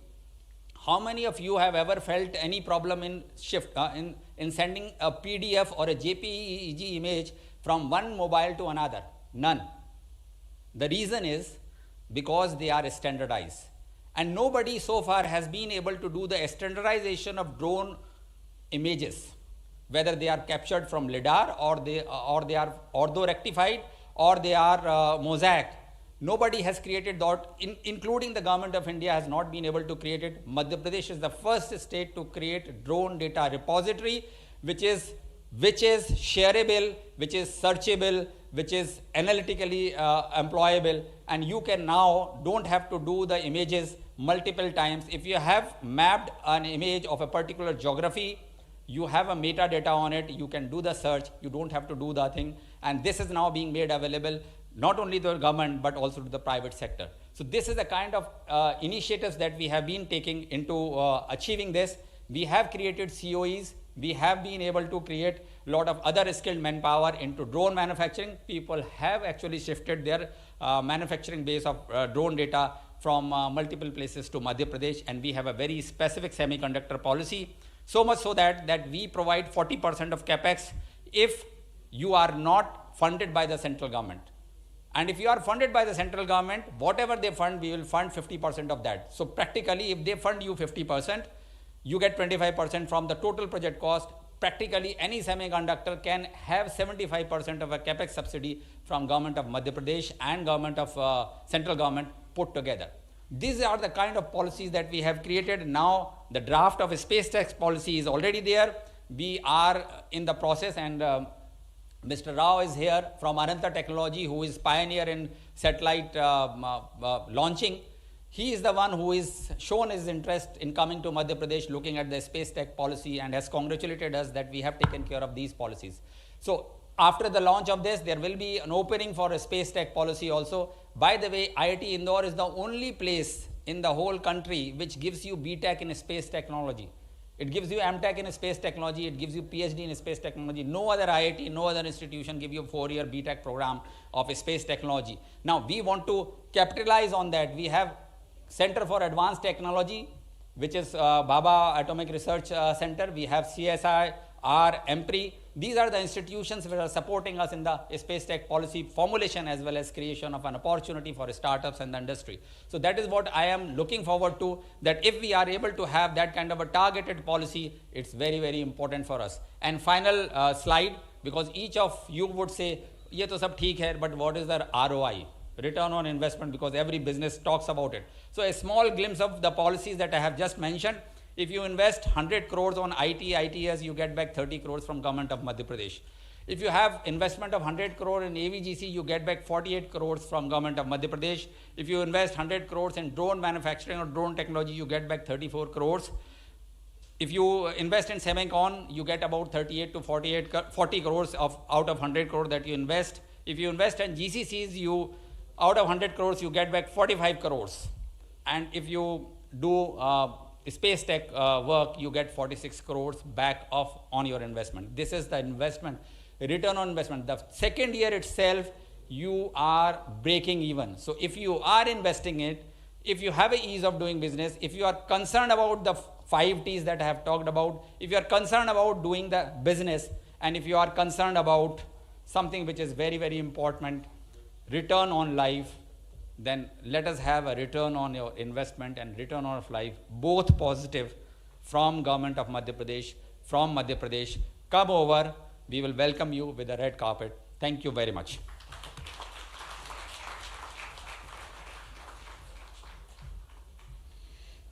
How many of you have ever felt any problem in sending a PDF or a JPEG image from one mobile to another? None. The reason is because they are standardized. And nobody so far has been able to do the standardization of drone images, whether they are captured from LiDAR or they are ortho rectified or they are mosaic. Nobody has created that, including the government of India has not been able to create it. Madhya Pradesh is the first state to create drone data repository, which is shareable, which is searchable, which is analytically employable, and you can now don't have to do the images multiple times. If you have mapped an image of a particular geography, you have a metadata on it, you can do the search, you don't have to do the thing, and this is now being made available not only to the government but also to the private sector. So this is the kind of initiatives that we have been taking into achieving this. We have created COEs, we have been able to create a lot of other skilled manpower into drone manufacturing. People have actually shifted their manufacturing base of drone data from multiple places to Madhya Pradesh, and we have a very specific semiconductor policy, so much so that we provide 40% of capex if you are not funded by the central government. And if you are funded by the central government, whatever they fund, we will fund 50% of that. So practically, if they fund you 50%, you get 25% from the total project cost. Practically, any semiconductor can have 75% of a capex subsidy from government of Madhya Pradesh and government of central government put together. These are the kind of policies that we have created. Now, the draft of a space tax policy is already there. We are in the process, and Mr. Rao is here from Aranta Technology, who is pioneer in satellite launching. He is the one who is shown his interest in coming to Madhya Pradesh, looking at the space tech policy, and has congratulated us that we have taken care of these policies. So after the launch of this, there will be an opening for a space tech policy also. By the way, IIT Indore is the only place in the whole country which gives you BTech in space technology. It gives you MTech in space technology, it gives you PhD in space technology. No other IIT, no other institution give you a 4-year BTech program of space technology. Now, we want to capitalize on that. We have Center for Advanced Technology, which is Baba Atomic Research Center. We have CSI, MPRI. These are the institutions which are supporting us in the space tech policy formulation as well as creation of an opportunity for startups and the industry. So that is what I am looking forward to, that if we are able to have that kind of a targeted policy, it's very, very important for us. And final slide, because each of you would say, ye to sab theek hai, but what is the ROI? Return on investment, because every business talks about it. So a small glimpse of the policies that I have just mentioned. If you invest 100 crores on IT, ITS, you get back 30 crores from government of Madhya Pradesh. If you have investment of 100 crore in AVGC, you get back 48 crores from government of Madhya Pradesh. If you invest 100 crores in drone manufacturing or drone technology, you get back 34 crores. If you invest in Semicon, you get about 38 to 40 crores out of 100 crore that you invest. If you invest in GCCs, out of 100 crores, you get back 45 crores. And if you do space tech work, you get 46 crores back off on your investment. This is the investment, return on investment. The second year itself, you are breaking even. So if you are investing it, if you have a ease of doing business, if you are concerned about the 5 T's that I have talked about, if you are concerned about doing the business, and if you are concerned about something which is very, very important, return on life, then let us have a return on your investment and return on life, both positive from government of Madhya Pradesh, from Madhya Pradesh. Come over, we will welcome you with a red carpet. Thank you very much.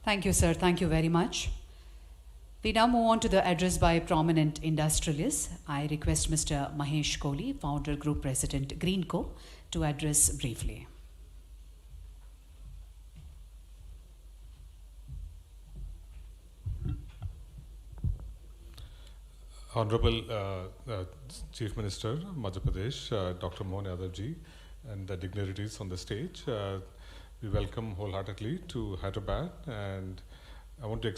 Thank you, sir. Thank you very much. We now move on to the address by prominent industrialists. I request Mr. Mahesh Kohli, Founder Group President, Greenco, to address briefly. Honorable Chief Minister, Madhya Pradesh, Dr. Mohan Yadav ji, and the dignitaries on the stage, we welcome wholeheartedly to Hyderabad, and I want to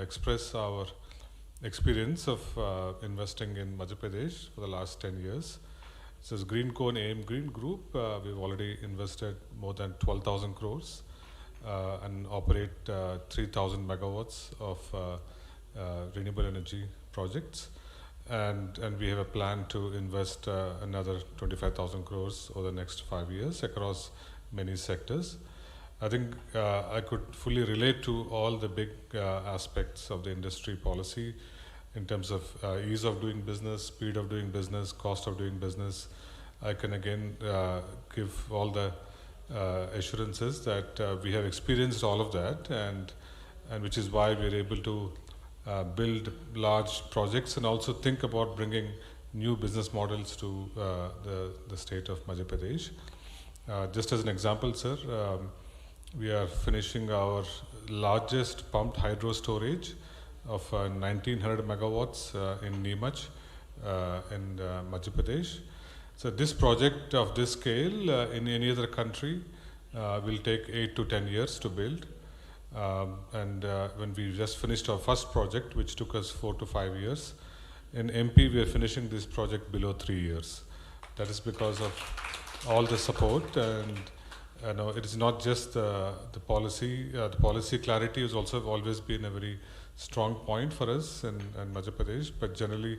express our experience of investing in Madhya Pradesh for the last 10 years. So as Greenco and AM Green Group, we've already invested more than 12,000 crores and operate 3,000 megawatts of renewable energy projects, and we have a plan to invest another 25,000 crores over the next 5 years across many sectors. I think I could fully relate to all the big aspects of the industry policy in terms of ease of doing business, speed of doing business, cost of doing business. I can again give all the assurances that we have experienced all of that, and which is why we are able to build large projects and also think about bringing new business models to the state of Madhya Pradesh. Just as an example, sir, we are finishing our largest pumped hydro storage of 1900 megawatts in Neemach in Madhya Pradesh. So this project of this scale in any other country will take 8 to 10 years to build. When we just finished our first project, which took us 4 to 5 years, in MP we are finishing this project below 3 years. That is because of all the support, and it is not just the policy. The policy clarity has also always been a very strong point for us in Madhya Pradesh. But generally,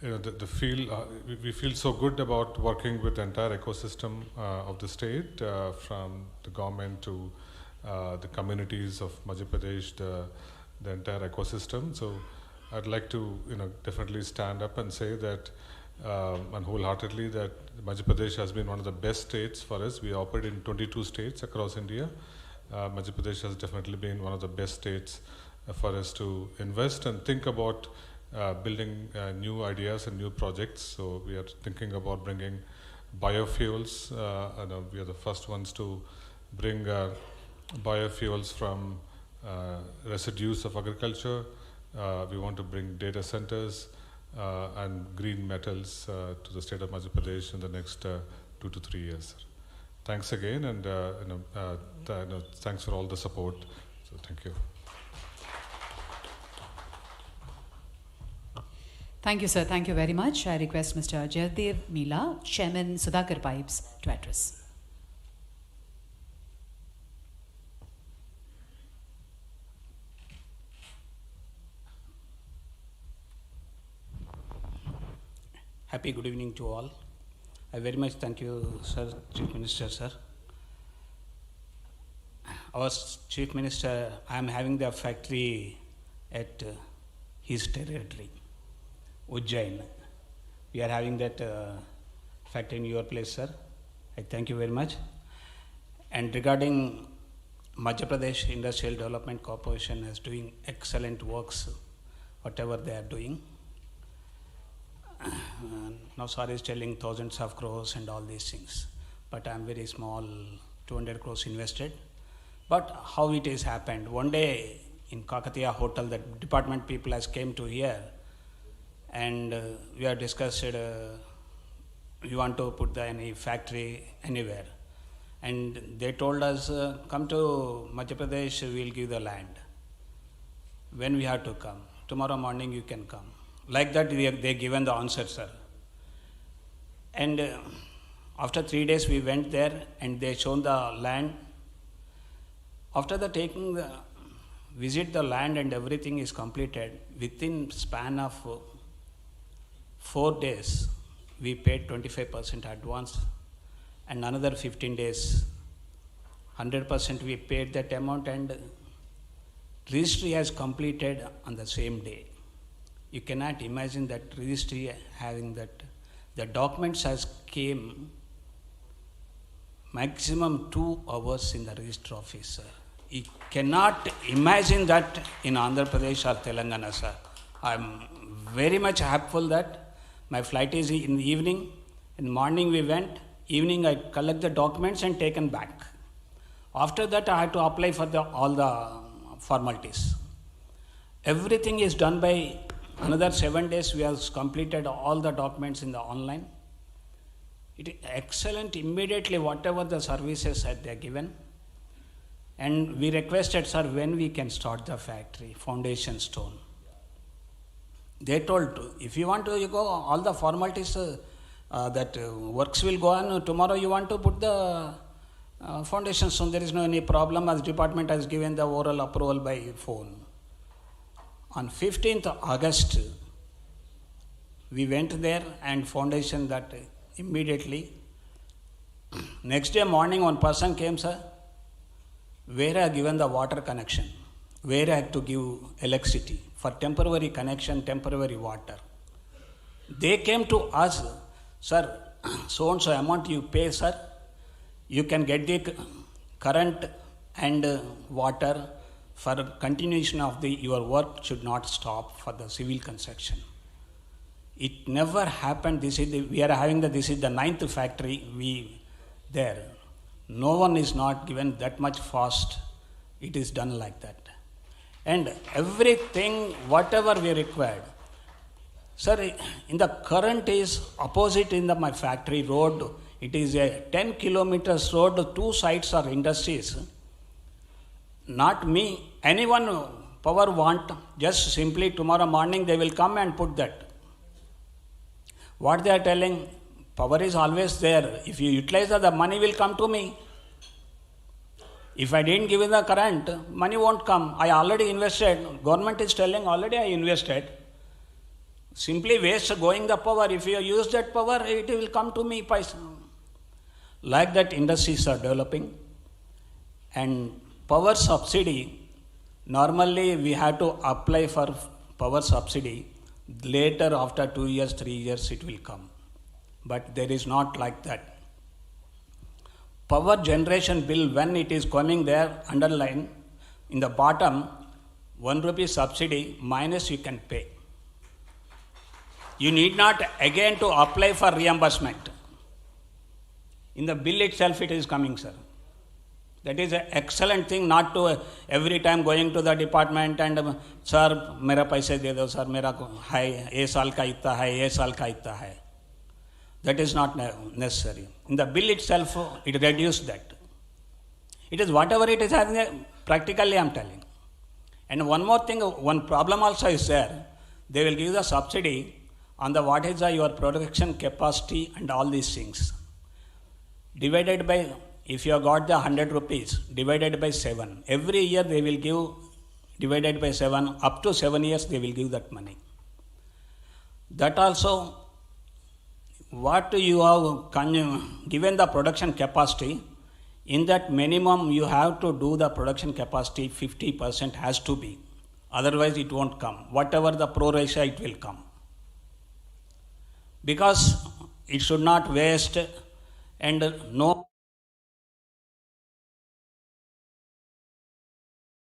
we feel so good about working with the entire ecosystem of the state, from the government to the communities of Madhya Pradesh, the entire ecosystem. So I'd like to definitely stand up and say that and wholeheartedly that Madhya Pradesh has been one of the best states for us. We operate in 22 states across India. Madhya Pradesh has definitely been one of the best states for us to invest and think about building new ideas and new projects. So we are thinking about bringing biofuels. We are the first ones to bring biofuels from residues of agriculture. We want to bring data centers and green metals to the state of Madhya Pradesh in the next 2 to 3 years. Thanks again, and thanks for all the support. So thank you. Thank you, sir. Thank you very much. I request Mr. Jaydev Mila, Chairman Sudhakar Pipes, to address. Happy good evening to all. I very much thank you, sir, Chief Minister, sir. Our Chief Minister, I am having the factory at his territory, Ujjain. We are having that factory in your place, sir. I thank you very much. And regarding Madhya Pradesh Industrial Development Corporation is doing excellent works, whatever they are doing. Now sir is telling thousands of crores and all these things, but I am very small, 200 crores invested. But how it has happened, one day in Kakatiya Hotel, the department people has came to here, and we have discussed we want to put any factory anywhere, and they told us, come to Madhya Pradesh, we'll give the land. When we have to come? Tomorrow morning you can come. Like that they given the answer, sir. And after 3 days we went there and they shown the land. After the taking the visit the land and everything is completed, within span of 4 days, we paid 25% advance and another 15 days, 100% we paid that amount, and registry has completed on the same day. You cannot imagine that registry having that. The documents has came maximum 2 hours in the registry office, sir. You cannot imagine that in Andhra Pradesh or Telangana, sir. I'm very much happy that my flight is in the evening. In the morning we went, evening I collect the documents and taken back. After that I had to apply for all the formalities. Everything is done by another 7 days. We have completed all the documents in the online. It is excellent immediately whatever the services that they are given. And we requested, sir, when we can start the factory, foundation stone. They told, if you want to, you go, all the formalities works will go on. Tomorrow you want to put the foundation stone, there is no any problem, as department has given the oral approval by phone. On 15th August, we went there and foundation that immediately. Next day morning, one person came, sir, where I have given the water connection, where I have to give electricity for temporary connection, temporary water. They came to us, sir, so and so amount you pay, sir, you can get the current and water for continuation of your work should not stop for the civil construction. It never happened. This is the 9th factory there. No one is not given that much fast. It is done like that. And everything, whatever we required. Sir, in the current is opposite in my factory road. It is a 10 kilometers road, 2 sides are industries. Not me, anyone power want, just simply tomorrow morning they will come and put that. What they are telling, power is always there. If you utilize that, the money will come to me. If I didn't give you the current, money won't come. I already invested. Government is telling already I invested. Simply waste going the power. If you use that power, it will come to me. Like that industries are developing. And power subsidy, normally we have to apply for power subsidy. Later, after 2 years, 3 years, it will come. But there is not like that. Power generation bill, when it is coming there, underline, in the bottom, 1 rupee subsidy minus you can pay. You need not again to apply for reimbursement. In the bill itself it is coming, sir. That is an excellent thing, not to every time going to the department and sir, mera paise de do, sir, mera hai, ye saal ka itta hai, ye saal ka itta hai. That is not necessary. In the bill itself, it reduced that. It is whatever it is having, practically I am telling. And one more thing, one problem also is there. They will give the subsidy on the what is your production capacity and all these things. Divided by, if you have got the 100 rupees, divided by 7. Every year they will give, divided by 7, up to 7 years they will give that money. That also, what you have given the production capacity, in that minimum you have to do the production capacity 50% has to be. Otherwise it won't come. Whatever the pro ratio, it will come. Because it should not waste and no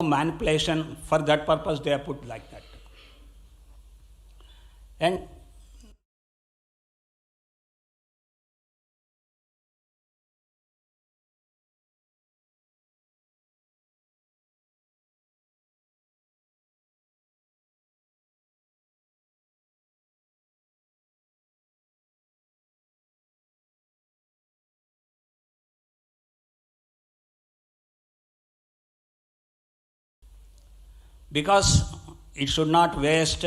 manipulation. For that purpose they are put like that. And because it should not waste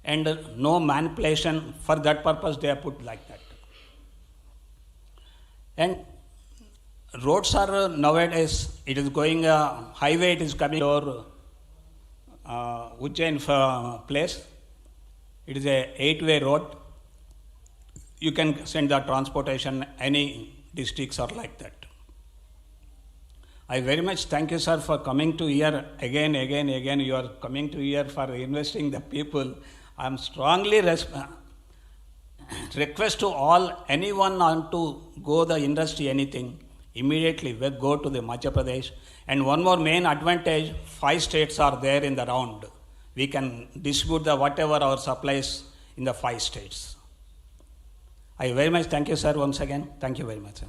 and no manipulation. For that purpose they are put like that. And roads are nowadays, it is going, highway it is coming over Ujjain place. It is a 8-way road. You can send the transportation any districts or like that. I very much thank you, sir, for coming to here again. You are coming to here for investing the people. I am strongly request to all, anyone want to go the industry, anything, immediately we go to the Madhya Pradesh. And one more main advantage, 5 states are there in the round. We can distribute the whatever our supplies in the 5 states. I very much thank you, sir, once again. Thank you very much, sir.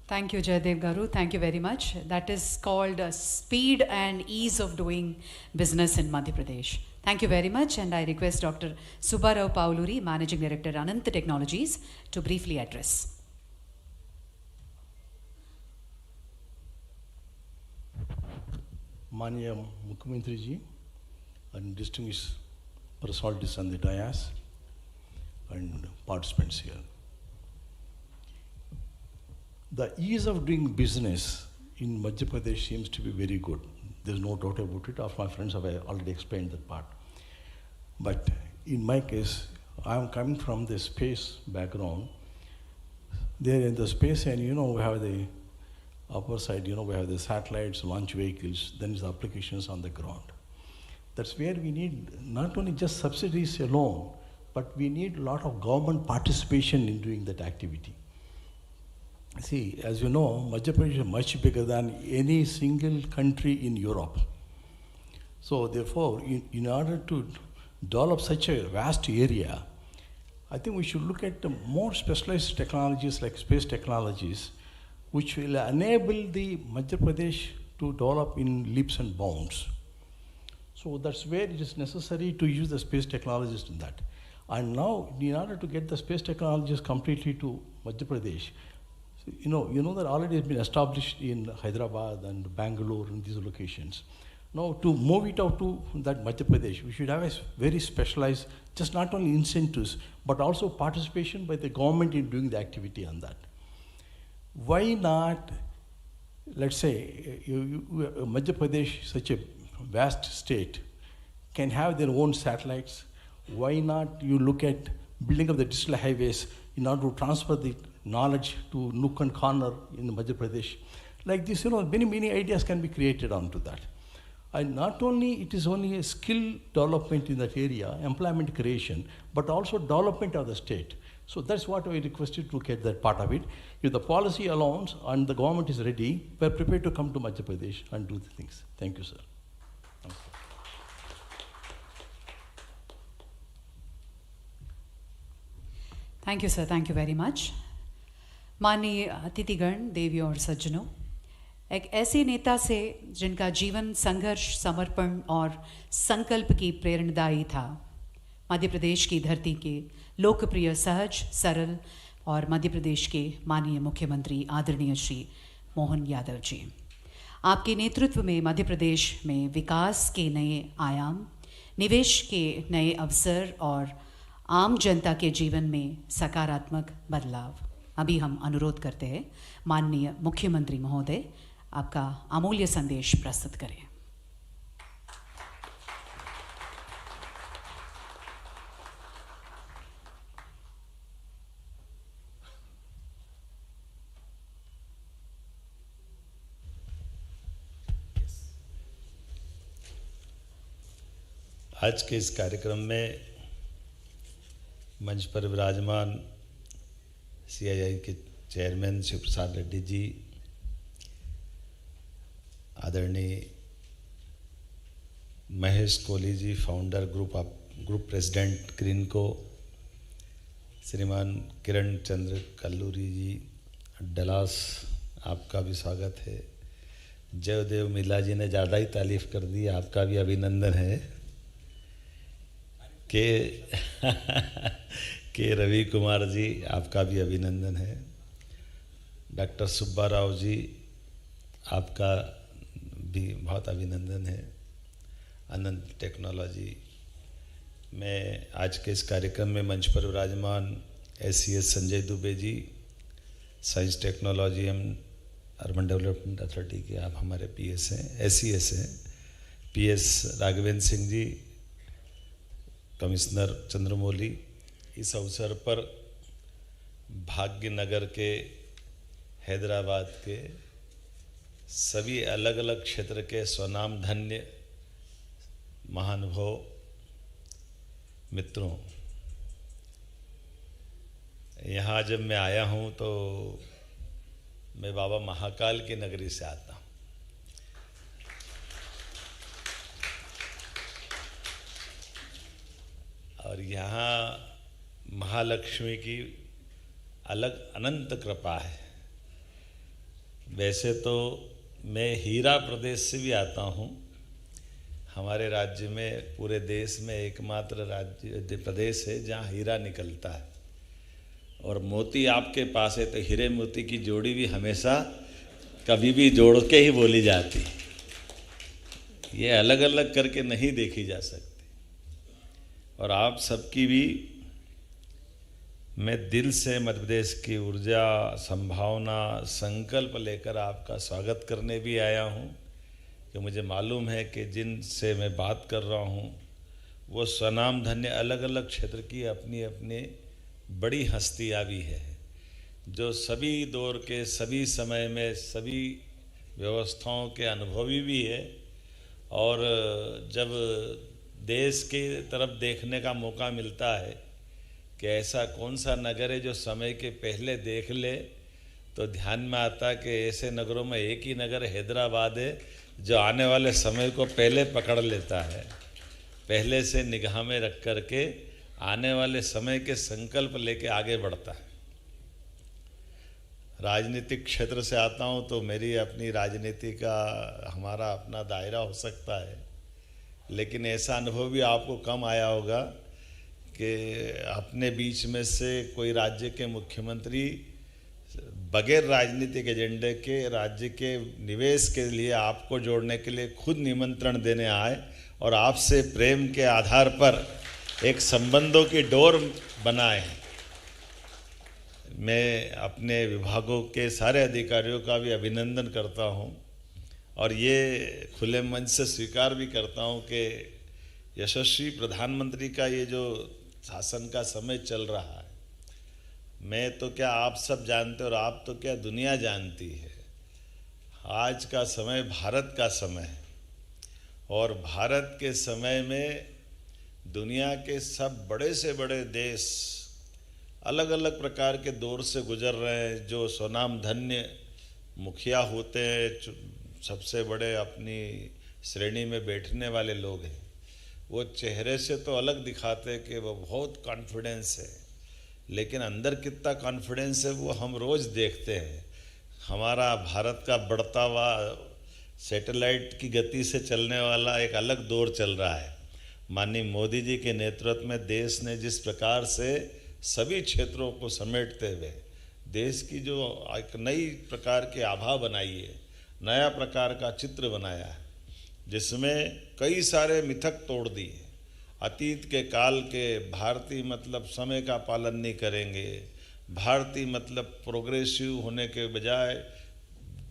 Thank you, Jayadev Garu. Thank you very much. That is called speed and ease of doing business in Madhya Pradesh. Thank you very much, and I request Dr. Subbarao Pauluri, Managing Director, Ananta Technologies, to briefly address. Manya Mukhyamantri ji and distinguished personalities on the dais and participants here. The ease of doing business in Madhya Pradesh seems to be very good. There's no doubt about it. All my friends have already explained that part. But in my case, I'm coming from the space background. There in the space, and we have the upper side, we have the satellites, launch vehicles, then the applications on the ground. That's where we need not only just subsidies alone, but we need a lot of government participation in doing that activity. See, as you know, Madhya Pradesh is much bigger than any single country in Europe. So therefore, in order to develop such a vast area, I think we should look at more specialized technologies like space technologies, which will enable the Madhya Pradesh to develop in leaps and bounds. So that's where it is necessary to use the space technologies in that. And now, in order to get the space technologies completely to Madhya Pradesh, you know that already has been established in Hyderabad and Bangalore and these locations. Now, to move it out to that Madhya Pradesh, we should have a very specialized, just not only incentives, but also participation by the government in doing the activity on that. Why not, let's say, Madhya Pradesh, such a vast state, can have their own satellites? Why not you look at building up the digital highways in order to transfer the knowledge to nook and corner in Madhya Pradesh? Like this, many ideas can be created onto that. And not only it is only a skill development in that area, employment creation, but also development of the state. So that's what I requested to get that part of it. If the policy allows and the government is ready, we're prepared to come to Madhya Pradesh and do the things. Thank you, sir. Thank you. Thank you, sir. Thank you very much. माननीय अतिथिगण, देवियों और सज्जनों, एक ऐसे नेता से जिनका जीवन संघर्ष, समर्पण और संकल्प की प्रेरणादायी था, मध्य प्रदेश की धरती के लोकप्रिय, सहज, सरल और मध्य प्रदेश के माननीय मुख्यमंत्री आदरणीय श्री मोहन यादव जी। आपके नेतृत्व में मध्य प्रदेश में विकास के नए आयाम, निवेश के नए अवसर और आम जनता के जीवन में सकारात्मक बदलाव। अभी हम अनुरोध करते हैं माननीय मुख्यमंत्री महोदय आपका अमूल्य संदेश प्रस्तुत करें। आज के इस कार्यक्रम में मंच पर विराजमान CII के चेयरमैन शिव प्रसाद रेड्डी जी, आदरणीय Mahesh Kohli ji, founder group president Greenko, श्रीमान किरण चंद्र कल्लूरी जी डलास, आपका भी स्वागत है। जयदेव मिला जी ने ज़्यादा ही तारीफ कर दी, आपका भी अभिनंदन है। के रवि कुमार जी, आपका भी अभिनंदन है। डॉक्टर सुब्बाराव जी आपका भी बहुत अभिनंदन है। अनंत टेक्नोलॉजी में आज के इस कार्यक्रम में मंच पर विराजमान SCS Sanjay Dubey ji, science technology and urban development authority के आप हमारे PS हैं, SCS हैं, PS राघवेंद्र सिंह जी, कमिश्नर चंद्रमौली। इस अवसर पर भाग्यनगर के, हैदराबाद के सभी अलग अलग क्षेत्र के स्वनाम धन्य महानुभाव मित्रों, यहाँ जब मैं आया हूँ तो मैं बाबा महाकाल की नगरी से आता हूँ। और यहाँ महालक्ष्मी की अलग अनंत कृपा है। वैसे तो मैं हीरा प्रदेश से भी आता हूँ। हमारे राज्य में, पूरे देश में एकमात्र राज्य प्रदेश है जहाँ हीरा निकलता है, और मोती आपके पास है, तो हीरे मोती की जोड़ी भी हमेशा कभी भी जोड़ के ही बोली जाती। ये अलग अलग करके नहीं देखी जा सकती। और आप सबकी भी मैं दिल से मध्य प्रदेश की ऊर्जा, संभावना, संकल्प लेकर आपका स्वागत करने भी आया हूँ, कि मुझे मालूम है कि जिनसे मैं बात कर रहा हूँ वो स्वनाम धन्य अलग अलग क्षेत्र की अपनी अपनी बड़ी हस्तियाँ भी है, जो सभी दौर के, सभी समय में, सभी व्यवस्थाओं के अनुभवी भी है। और जब देश की तरफ देखने का मौका मिलता है कि ऐसा कौन सा नगर है जो समय के पहले देख ले, तो ध्यान में आता कि ऐसे नगरों में एक ही नगर हैदराबाद है जो आने वाले समय को पहले पकड़ लेता है, पहले से निगाह में रख कर के आने वाले समय के संकल्प लेके आगे बढ़ता है। राजनीतिक क्षेत्र से आता हूँ तो मेरी अपनी राजनीति का हमारा अपना दायरा हो सकता है, लेकिन ऐसा अनुभव भी आपको कम आया होगा कि अपने बीच में से कोई राज्य के मुख्यमंत्री बगैर राजनीतिक एजेंडे के राज्य के निवेश के लिए आपको जोड़ने के लिए खुद निमंत्रण देने आए और आपसे प्रेम के आधार पर एक संबंधों की डोर बनाए। मैं अपने विभागों के सारे अधिकारियों का भी अभिनंदन करता हूं, और ये खुले मन से स्वीकार भी करता हूं कि यशस्वी प्रधानमंत्री का ये जो शासन का समय चल रहा है, मैं तो क्या आप सब जानते और आप तो क्या दुनिया जानती है। आज का समय भारत का समय है, और भारत के समय में दुनिया के सब बड़े से बड़े देश अलग अलग प्रकार के दौर से गुजर रहे हैं। जो स्वनाम धन्य मुखिया होते हैं, सबसे बड़े अपनी श्रेणी में बैठने वाले लोग हैं, वो चेहरे से तो अलग दिखाते हैं कि वो बहुत कॉन्फिडेंस है, लेकिन अंदर कितना कॉन्फिडेंस है वो हम रोज़ देखते हैं। हमारा भारत का बढ़ता हुआ सैटेलाइट की गति से चलने वाला एक अलग दौर चल रहा है। माननीय मोदी जी के नेतृत्व में देश ने जिस प्रकार से सभी क्षेत्रों को समेटते हुए देश की जो एक नई प्रकार की आभा बनाई है, नया प्रकार का चित्र बनाया है, जिसमें कई सारे मिथक तोड़ दिए। अतीत के काल के भारतीय मतलब समय का पालन नहीं करेंगे, भारतीय मतलब प्रोग्रेसिव होने के बजाय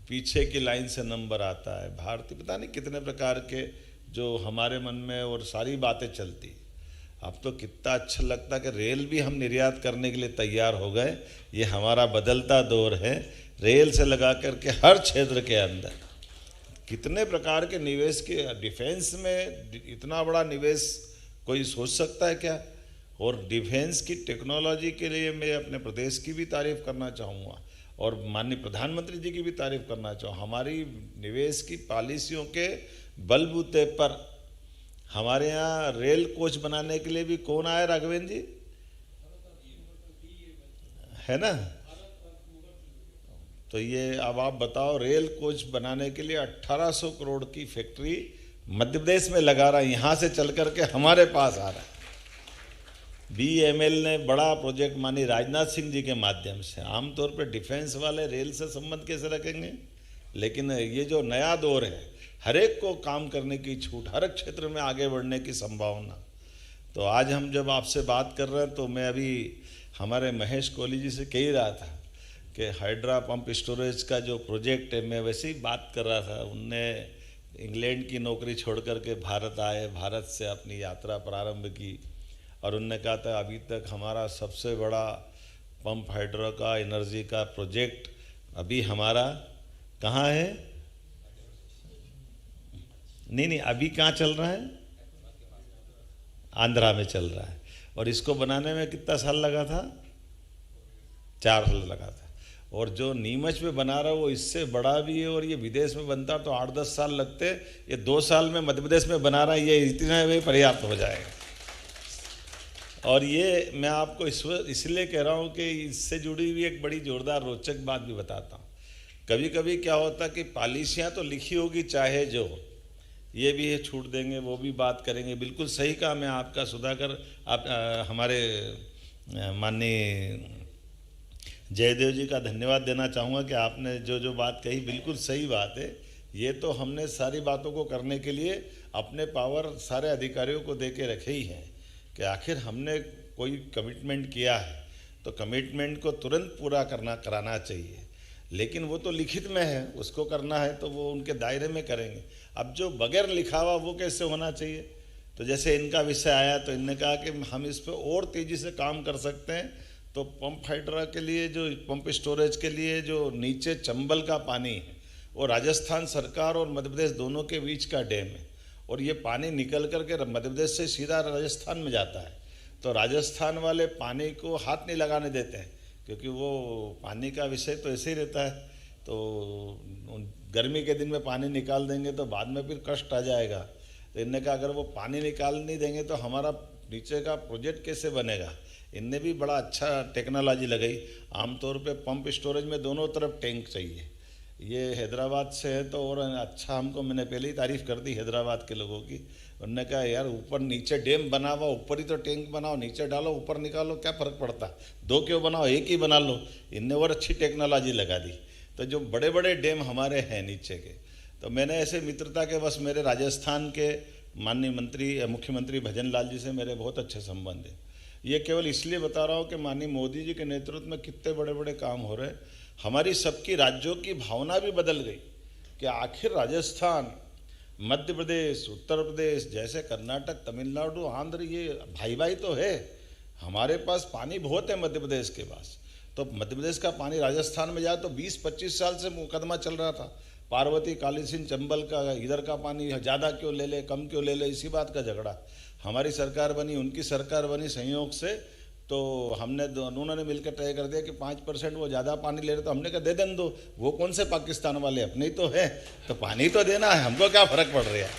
पीछे की लाइन से नंबर आता है, भारतीय पता नहीं कितने प्रकार के जो हमारे मन में और सारी बातें चलती। अब तो कितना अच्छा लगता कि रेल भी हम निर्यात करने के लिए तैयार हो गए। ये हमारा बदलता दौर है। रेल से लगा करके हर क्षेत्र के अंदर कितने प्रकार के निवेश के, डिफेंस में इतना बड़ा निवेश कोई सोच सकता है क्या? और डिफेंस की टेक्नोलॉजी के लिए मैं अपने प्रदेश की भी तारीफ करना चाहूँगा और माननीय प्रधानमंत्री जी की भी तारीफ करना चाहूँ। हमारी निवेश की पॉलिसियों के बलबूते पर हमारे यहाँ रेल कोच बनाने के लिए भी कौन आया राघवेंद्र जी, है ना? तो ये अब आप बताओ, रेल कोच बनाने के लिए 1800 करोड़ की फैक्ट्री मध्य प्रदेश में लगा रहा है, यहाँ से चल करके हमारे पास आ रहा है। BML ने बड़ा प्रोजेक्ट मानी राजनाथ सिंह जी के माध्यम से। आमतौर पर डिफेंस वाले रेल से संबंध कैसे रखेंगे? लेकिन ये जो नया दौर है, हर एक को काम करने की छूट, हर एक क्षेत्र में आगे बढ़ने की संभावना। तो आज हम जब आपसे बात कर रहे हैं तो मैं अभी हमारे महेश कोहली जी से कह ही रहा था कि हाइड्रा पंप स्टोरेज का जो प्रोजेक्ट है, मैं वैसे ही बात कर रहा था। उनने इंग्लैंड की नौकरी छोड़ करके भारत आए, भारत से अपनी यात्रा प्रारंभ की और उनने कहा था अभी तक हमारा सबसे बड़ा पंप हाइड्रो का एनर्जी का प्रोजेक्ट अभी हमारा कहाँ है? नहीं, अभी कहाँ चल रहा है? आंध्रा में चल रहा है। और इसको बनाने में कितना साल लगा था? 4 साल लगा था। और जो नीमच में बना रहा है वो इससे बड़ा भी है, और ये विदेश में बनता तो 8-10 साल लगते, ये 2 साल में मध्य प्रदेश में बना रहा है, ये इतना में पर्याप्त हो जाएगा। और ये मैं आपको इसलिए कह रहा हूँ कि इससे जुड़ी हुई एक बड़ी जोरदार रोचक बात भी बताता हूँ। कभी कभी क्या होता कि पॉलिसियाँ तो लिखी होगी चाहे जो, ये भी है छूट देंगे, वो भी बात करेंगे, बिल्कुल सही कहा। मैं आपका सुधाकर आप हमारे माननीय जयदेव जी का धन्यवाद देना चाहूँगा कि आपने जो बात कही बिल्कुल सही बात है। ये तो हमने सारी बातों को करने के लिए अपने पावर सारे अधिकारियों को दे के रखे ही हैं कि आखिर हमने कोई कमिटमेंट किया है तो कमिटमेंट को तुरंत पूरा कराना चाहिए। लेकिन वो तो लिखित में है, उसको करना है तो वो उनके दायरे में करेंगे। अब जो बगैर लिखा हुआ वो कैसे होना चाहिए? तो जैसे इनका विषय आया तो इनने कहा कि हम इस पर और तेज़ी से काम कर सकते हैं। तो पंप हाइड्रा के लिए, जो पंप स्टोरेज के लिए जो नीचे चंबल का पानी है, वो राजस्थान सरकार और मध्य प्रदेश दोनों के बीच का डैम है, और ये पानी निकल करके मध्य प्रदेश से सीधा राजस्थान में जाता है। तो राजस्थान वाले पानी को हाथ नहीं लगाने देते हैं, क्योंकि वो पानी का विषय तो ऐसे ही रहता है। तो गर्मी के दिन में पानी निकाल देंगे तो बाद में फिर कष्ट आ जाएगा। तो इनने कहा अगर वो पानी निकाल नहीं देंगे तो हमारा नीचे का प्रोजेक्ट कैसे बनेगा? इनने भी बड़ा अच्छा टेक्नोलॉजी लगाई। आमतौर पे पंप स्टोरेज में दोनों तरफ टैंक चाहिए। ये हैदराबाद से है तो और अच्छा, हमको मैंने पहले ही तारीफ़ कर दी हैदराबाद के लोगों की। उन्होंने कहा यार ऊपर नीचे डैम बना हुआ, ऊपर ही तो टैंक बनाओ, नीचे डालो ऊपर निकालो, क्या फ़र्क पड़ता? 2 क्यों बनाओ, एक ही बना लो। इनने और अच्छी टेक्नोलॉजी लगा दी। तो जो बड़े बड़े डैम हमारे हैं नीचे के, तो मैंने ऐसे मित्रता के बस मेरे राजस्थान के माननीय मुख्यमंत्री भजन लाल जी से मेरे बहुत अच्छे संबंध हैं। ये केवल इसलिए बता रहा हूँ कि माननीय मोदी जी के नेतृत्व में कितने बड़े बड़े काम हो रहे हैं। हमारी सबकी राज्यों की भावना भी बदल गई कि आखिर राजस्थान, मध्य प्रदेश, उत्तर प्रदेश जैसे कर्नाटक, तमिलनाडु, आंध्र, ये भाई भाई तो है। हमारे पास पानी बहुत है मध्य प्रदेश के पास, तो मध्य प्रदेश का पानी राजस्थान में जाए तो 20-25 साल से मुकदमा चल रहा था। पार्वती, काली सिंह, चंबल का, इधर का पानी ज़्यादा क्यों ले ले, कम क्यों ले ले, इसी बात का झगड़ा। हमारी सरकार बनी, उनकी सरकार बनी संयोग से, तो हमने उन्होंने मिलकर तय कर दिया कि 5% वो ज़्यादा पानी ले रहे, तो हमने कहा दे दें दो, वो कौन से पाकिस्तान वाले, अपने ही तो है, तो पानी तो देना है, हमको क्या फ़र्क पड़ रहा है।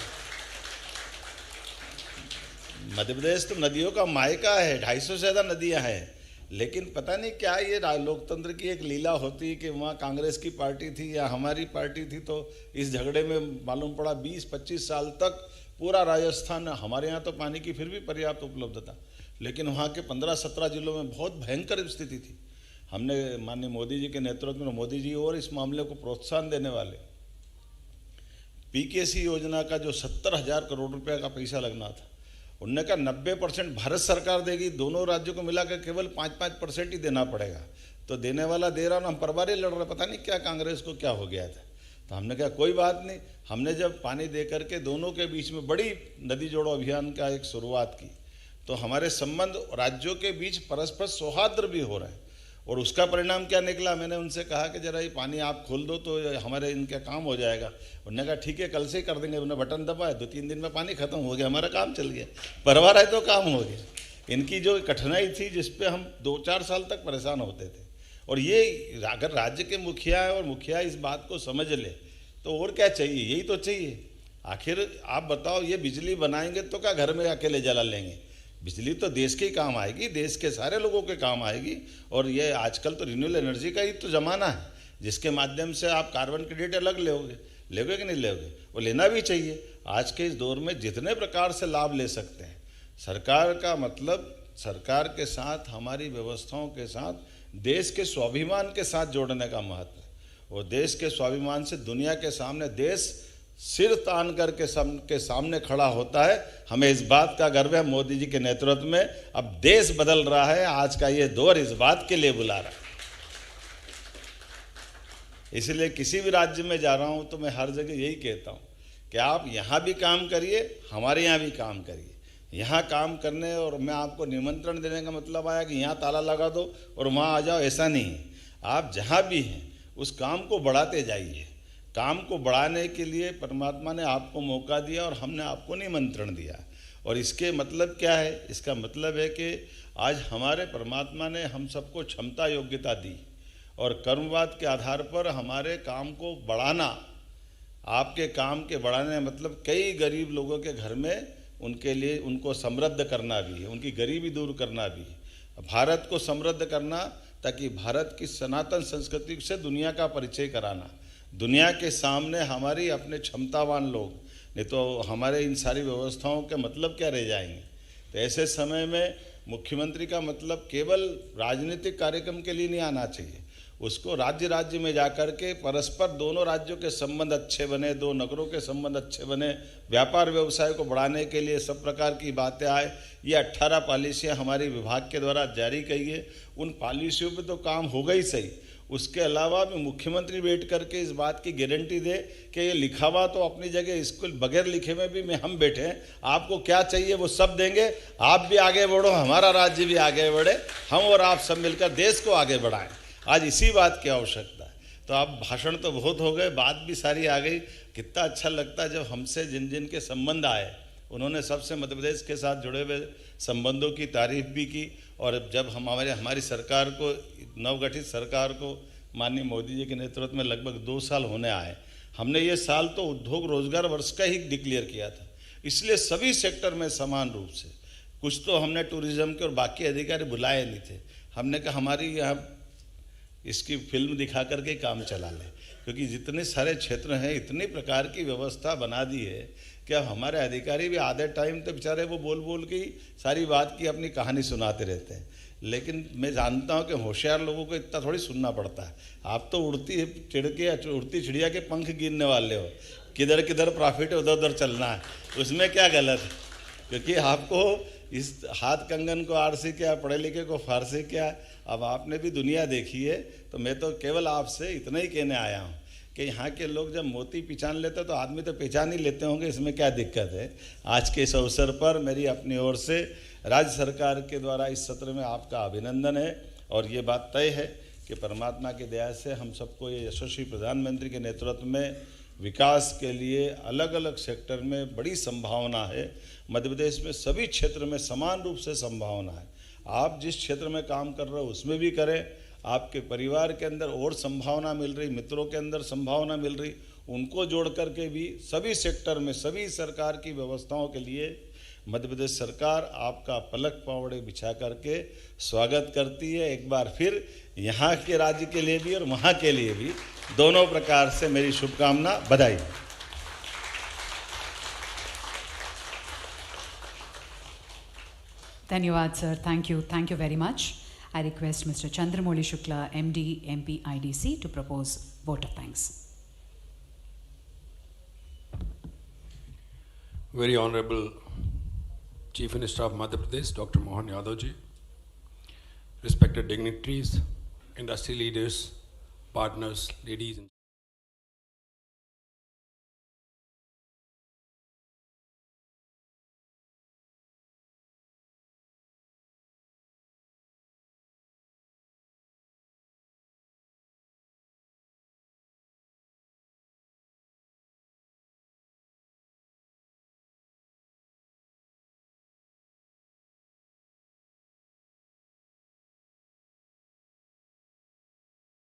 मध्य प्रदेश तो नदियों का मायका है, 250 से ज़्यादा नदियाँ हैं। लेकिन पता नहीं क्या ये लोकतंत्र की एक लीला होती कि वहाँ कांग्रेस की पार्टी थी या हमारी पार्टी थी, तो इस झगड़े में मालूम पड़ा 20-25 साल तक पूरा राजस्थान, हमारे यहाँ तो पानी की फिर भी पर्याप्त उपलब्धता, लेकिन वहाँ के 15-17 जिलों में बहुत भयंकर स्थिति थी। हमने माननीय मोदी जी के नेतृत्व में, मोदी जी और इस मामले को प्रोत्साहन देने वाले पीकेसी योजना का जो 70,000 करोड़ रुपये का पैसा लगना था, उनने कहा 90% भारत सरकार देगी, दोनों राज्यों को मिलाकर केवल 5-5% ही देना पड़ेगा। तो देने वाला दे रहा ना, हम परवारी लड़ रहे, पता नहीं क्या कांग्रेस को क्या हो गया था। तो हमने कहा कोई बात नहीं। हमने जब पानी दे करके दोनों के बीच में बड़ी नदी जोड़ो अभियान का एक शुरुआत की, तो हमारे संबंध राज्यों के बीच परस्पर सौहार्द भी हो रहे हैं। और उसका परिणाम क्या निकला, मैंने उनसे कहा कि जरा ये पानी आप खोल दो तो हमारे इनका काम हो जाएगा। उन्होंने कहा ठीक है कल से ही कर देंगे। उन्होंने बटन दबाया, 2-3 दिन में पानी खत्म हो गया, हमारा काम चल गया, परवार है तो काम हो गया। इनकी जो कठिनाई थी जिस पे हम 2-4 साल तक परेशान होते थे, और ये अगर राज्य के मुखिया है और मुखिया इस बात को समझ ले तो और क्या चाहिए, यही तो चाहिए। आखिर आप बताओ, ये बिजली बनाएंगे तो क्या घर में अकेले जला लेंगे? बिजली तो देश के काम आएगी, देश के सारे लोगों के काम आएगी। और ये आजकल तो रिन्यूएबल एनर्जी का ही तो ज़माना है, जिसके माध्यम से आप कार्बन क्रेडिट अलग लोगे कि नहीं लोगे, वो लेना भी चाहिए। आज के इस दौर में जितने प्रकार से लाभ ले सकते हैं, सरकार का मतलब सरकार के साथ, हमारी व्यवस्थाओं के साथ, देश के स्वाभिमान के साथ जोड़ने का महत्व है। वो देश के स्वाभिमान से दुनिया के सामने देश सिर तान करके सबके सामने खड़ा होता है। हमें इस बात का गर्व है, मोदी जी के नेतृत्व में अब देश बदल रहा है। आज का ये दौर इस बात के लिए बुला रहा है। इसलिए किसी भी राज्य में जा रहा हूँ तो मैं हर जगह यही कहता हूँ कि आप यहाँ भी काम करिए, हमारे यहाँ भी काम करिए। यहाँ काम करने और मैं आपको निमंत्रण देने का मतलब आया कि यहाँ ताला लगा दो और वहाँ आ जाओ, ऐसा नहीं है। आप जहाँ भी हैं उस काम को बढ़ाते जाइए। काम को बढ़ाने के लिए परमात्मा ने आपको मौका दिया और हमने आपको निमंत्रण दिया। और इसके मतलब क्या है? इसका मतलब है कि आज हमारे परमात्मा ने हम सबको क्षमता योग्यता दी और कर्मवाद के आधार पर हमारे काम को बढ़ाना, आपके काम के बढ़ाने मतलब कई गरीब लोगों के घर में उनके लिए उनको समृद्ध करना भी है, उनकी गरीबी दूर करना भी है, भारत को समृद्ध करना ताकि भारत की सनातन संस्कृति से दुनिया का परिचय कराना, दुनिया के सामने हमारी अपने क्षमतावान लोग, नहीं तो हमारे इन सारी व्यवस्थाओं के मतलब क्या रह जाएंगे। तो ऐसे समय में मुख्यमंत्री का मतलब केवल राजनीतिक कार्यक्रम के लिए नहीं आना चाहिए, उसको राज्य राज्य में जाकर के परस्पर दोनों राज्यों के संबंध अच्छे बने, दो नगरों के संबंध अच्छे बने, व्यापार व्यवसाय को बढ़ाने के लिए सब प्रकार की बातें आए। ये 18 पॉलिसियाँ हमारी विभाग के द्वारा जारी की है। उन पॉलिसियों पे तो काम होगा ही सही, उसके अलावा भी मुख्यमंत्री बैठ करके इस बात की गारंटी दे कि ये लिखा हुआ तो अपनी जगह, इसको बगैर लिखे में भी हम बैठे हैं, आपको क्या चाहिए वो सब देंगे, आप भी आगे बढ़ो, हमारा राज्य भी आगे बढ़े, हम और आप सब मिलकर देश को आगे बढ़ाएं। आज इसी बात की आवश्यकता है। तो अब भाषण तो बहुत हो गए, बात भी सारी आ गई। कितना अच्छा लगता है जब हमसे जिन जिन के संबंध आए उन्होंने सबसे मध्य प्रदेश के साथ जुड़े हुए संबंधों की तारीफ भी की। और जब हमारी सरकार को, नवगठित सरकार को माननीय मोदी जी के नेतृत्व में लगभग 2 साल होने आए, हमने ये साल तो उद्योग रोजगार वर्ष का ही डिक्लेयर किया था। इसलिए सभी सेक्टर में समान रूप से, कुछ तो हमने टूरिज्म के और बाकी अधिकारी बुलाए नहीं थे, हमने कहा हमारी यहाँ इसकी फिल्म दिखा करके काम चला लें, क्योंकि जितने सारे क्षेत्र हैं इतनी प्रकार की व्यवस्था बना दी है कि अब हमारे अधिकारी भी आधे टाइम तो बेचारे वो बोल बोल के ही सारी बात की अपनी कहानी सुनाते रहते हैं। लेकिन मैं जानता हूं कि होशियार लोगों को इतना थोड़ी सुनना पड़ता है। आप तो उड़ती चिड़िया के पंख गिनने वाले हो, किधर किधर प्रॉफिट है उधर उधर चलना है, उसमें क्या गलत है? क्योंकि आपको इस हाथ कंगन को आरसी क्या, पढ़े लिखे को फारसी क्या, अब आपने भी दुनिया देखी है। तो मैं तो केवल आपसे इतना ही कहने आया हूँ कि यहाँ के लोग जब मोती पहचान लेते तो आदमी तो पहचान ही लेते होंगे, इसमें क्या दिक्कत है। आज के इस अवसर पर मेरी अपनी ओर से राज्य सरकार के द्वारा इस सत्र में आपका अभिनंदन है। और ये बात तय है कि परमात्मा की दया से हम सबको ये यशस्वी प्रधानमंत्री के नेतृत्व में विकास के लिए अलग अलग सेक्टर में बड़ी संभावना है। मध्य प्रदेश में सभी क्षेत्र में समान रूप से संभावना है। आप जिस क्षेत्र में काम कर रहे हो उसमें भी करें, आपके परिवार के अंदर और संभावना मिल रही, मित्रों के अंदर संभावना मिल रही, उनको जोड़ करके भी सभी सेक्टर में सभी सरकार की व्यवस्थाओं के लिए मध्य प्रदेश सरकार आपका पलक पावड़े बिछा करके स्वागत करती है। एक बार फिर यहाँ के राज्य के लिए भी और वहाँ के लिए भी दोनों प्रकार से मेरी शुभकामना, बधाई। Dhanyawad, sir. Thank you. Thank you very much. I request Mr. Chandramouli Shukla, MD, MP, IDC, to propose vote of thanks. Very Honorable Chief Minister of Madhya Pradesh, Dr. Mohan Yadav ji, respected dignitaries, industry leaders, partners, ladies and